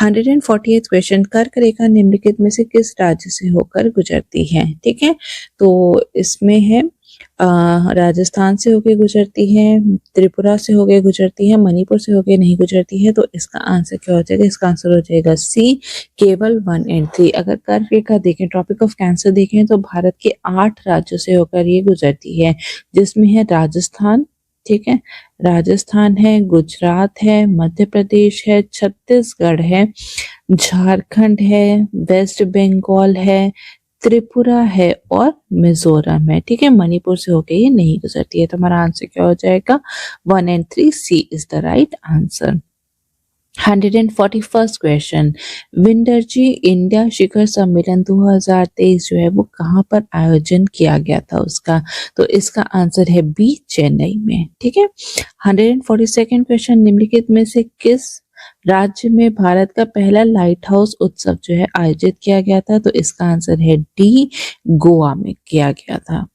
148 क्वेश्चन, कर्क रेखा निम्नलिखित में से किस राज्य से होकर गुजरती है? ठीक है, तो इसमें है राजस्थान से होके गुजरती है, त्रिपुरा से होके गुजरती है, मणिपुर से होके नहीं गुजरती है। तो इसका आंसर क्या हो जाएगा? इसका आंसर हो जाएगा सी, केवल 1 और 3। अगर कर्क रेखा देखें, ट्रॉपिक ऑफ कैंसर देखें, तो भारत के 8 राज्यों से होकर ये गुजरती है, जिसमें है राजस्थान, ठीक है, राजस्थान है, गुजरात है, मध्य प्रदेश है, छत्तीसगढ़ है, झारखंड है, वेस्ट बंगाल है, त्रिपुरा है और मिजोरम है, ठीक है। मणिपुर से होके ये नहीं गुजरती है। तो हमारा आंसर क्या हो जाएगा? 1 और 3, c is the right answer. 141st question, विंडरजी इंडिया शिखर सम्मेलन 2023 जो है वो कहाँ पर आयोजन किया गया था उसका? तो इसका आंसर है बी, चेन्नई में, ठीक है। 142nd क्वेश्चन, निम्नलिखित में से किस राज्य में भारत का पहला लाइट हाउस उत्सव जो है आयोजित किया गया था? तो इसका आंसर है डी, गोवा में किया गया था।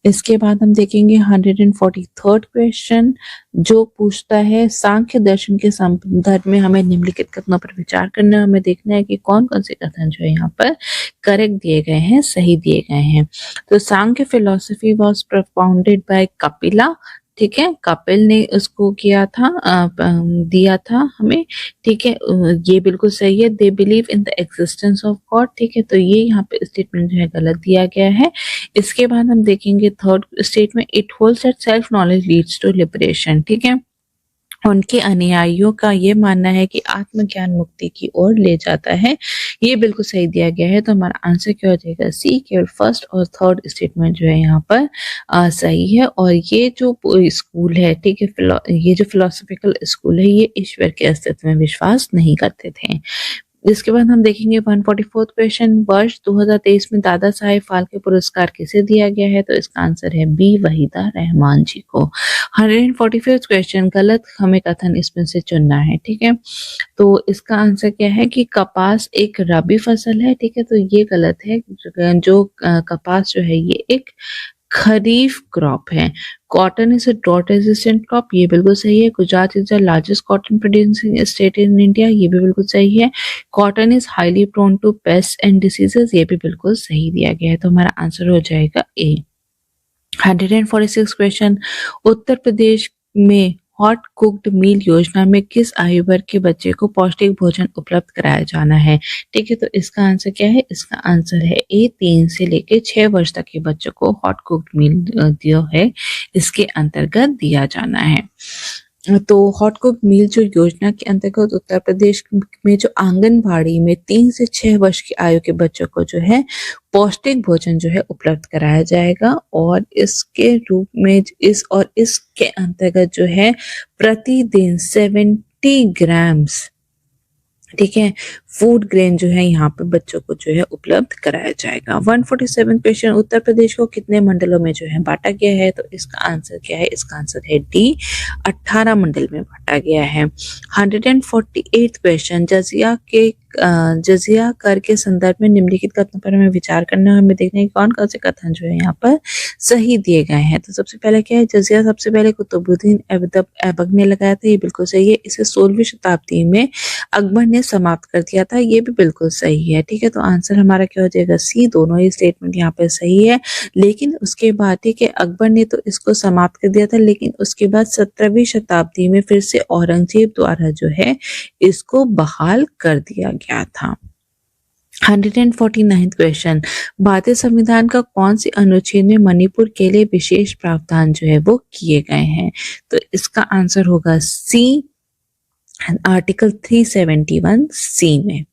इसके बाद हम देखेंगे 143rd क्वेश्चन, जो पूछता है सांख्य दर्शन के संदर्भ में हमें निम्नलिखित कथनों पर विचार करना है। हमें देखना है कि कौन कौन से कथन जो है यहाँ पर करेक्ट दिए गए हैं, सही दिए गए हैं। तो Samkhya philosophy was propounded by Kapila, ठीक है, कपिल ने उसको किया था, दिया था हमें, ठीक है, ये बिल्कुल सही है। They believe in the existence of God, ठीक है, तो ये यहाँ पे स्टेटमेंट जो है गलत दिया गया है। इसके बाद हम देखेंगे 3rd statement, it holds that self knowledge leads to liberation, ठीक है, उनके अनुयायियों का ये मानना है कि आत्मज्ञान मुक्ति की ओर ले जाता है, ये बिल्कुल सही दिया गया है। तो हमारा आंसर क्या हो जाएगा? सी, केवल 1st और 3rd स्टेटमेंट जो है यहाँ पर सही है। और ये जो स्कूल है, ठीक है, ये जो फिलोसफिकल स्कूल है, ये ईश्वर के अस्तित्व में विश्वास नहीं करते थे। जिसके बाद हम देखेंगे 144th क्वेश्चन, वर्ष 2023 में दादा साहेब फाल्के पुरस्कार किसे दिया गया है? तो इसका आंसर है बी, वहीदा रहमान जी को। 145th क्वेश्चन, गलत हमें कथन इसमें से चुनना है, ठीक है, तो इसका आंसर क्या है कि कपास एक रबी फसल है, ठीक है, तो ये गलत है। जो कपास जो है ये एक खरीफ क्रॉप है। Cotton is a drought resistant crop, ये बिल्कुल सही है। Gujarat is the largest cotton producing state in India, ये भी बिल्कुल सही है। Cotton is highly prone to pest and diseases, ये भी बिल्कुल सही दिया गया है। तो हमारा आंसर हो जाएगा ए। 146 क्वेश्चन, उत्तर प्रदेश में हॉट कुक्ड मील योजना में किस आयु वर्ग के बच्चे को पौष्टिक भोजन उपलब्ध कराया जाना है? ठीक है, तो इसका आंसर क्या है? इसका आंसर है ए, 3 से लेके 6 वर्ष तक के बच्चों को हॉट कुक्ड मील जो है इसके अंतर्गत दिया जाना है। तो हॉट कुक मील जो योजना के अंतर्गत उत्तर प्रदेश में जो आंगनबाड़ी में 3 से 6 वर्ष की आयु के बच्चों को जो है पौष्टिक भोजन जो है उपलब्ध कराया जाएगा, और इसके रूप में इसके अंतर्गत जो है प्रतिदिन 70 ग्राम्स, ठीक है, फूड ग्रेन जो है यहाँ पे बच्चों को जो है उपलब्ध कराया जाएगा। 147 क्वेश्चन, उत्तर प्रदेश को कितने मंडलों में जो है बांटा गया है? तो इसका आंसर क्या है? इसका आंसर है डी, 18 मंडल में बांटा गया है। 148 क्वेश्चन, जजिया कर के संदर्भ में निम्नलिखित कथनों पर हमें विचार करना है। हमें देखना है कौन कौन से कथन जो है यहाँ पर सही दिए गए हैं। तो सबसे पहले क्या है? जजिया सबसे पहले कुतुबुद्दीन ऐबक ने लगाया था, ये बिल्कुल सही है। इसे 16वीं शताब्दी में अकबर ने समाप्त कर दिया था, ये भी बिल्कुल सही है। ठीक है, तो आंसर हमारा क्या हो जाएगा? सी। दोनों ही स्टेटमेंट यहाँ पे सही है। लेकिन उसके बाद ठीक है, अकबर ने तो इसको समाप्त कर दिया था, लेकिन उसके बाद 17वीं शताब्दी में फिर से औरंगजेब द्वारा जो है इसको बहाल कर दिया गया था। 149 क्वेश्चन, भारतीय संविधान का कौन सी अनुच्छेद में मणिपुर के लिए विशेष प्रावधान जो है वो किए गए हैं? तो इसका आंसर होगा सी, आर्टिकल 371 सी में।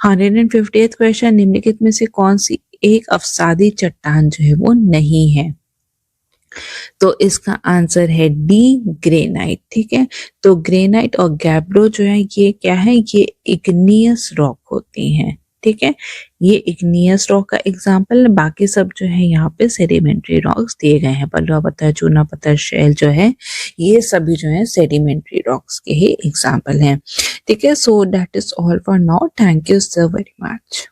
150th क्वेश्चन, निम्नलिखित में से कौन सी एक अवसादी चट्टान जो है वो नहीं है? तो इसका आंसर है डी, ग्रेनाइट। ठीक है, तो ग्रेनाइट और गैब्रो जो है ये क्या है? ये इग्नियस रॉक होती हैं। ठीक है, ये इग्नियस रॉक का एग्जाम्पल, बाकी सब जो है यहाँ पे सेडिमेंट्री रॉक्स दिए गए हैं। बलुआ पत्थर, चूना पत्थर, शेल जो है ये सभी जो है सेडिमेंट्री रॉक्स के ही एग्जाम्पल हैं। ठीक है, so that is all for now. Thank you so very much.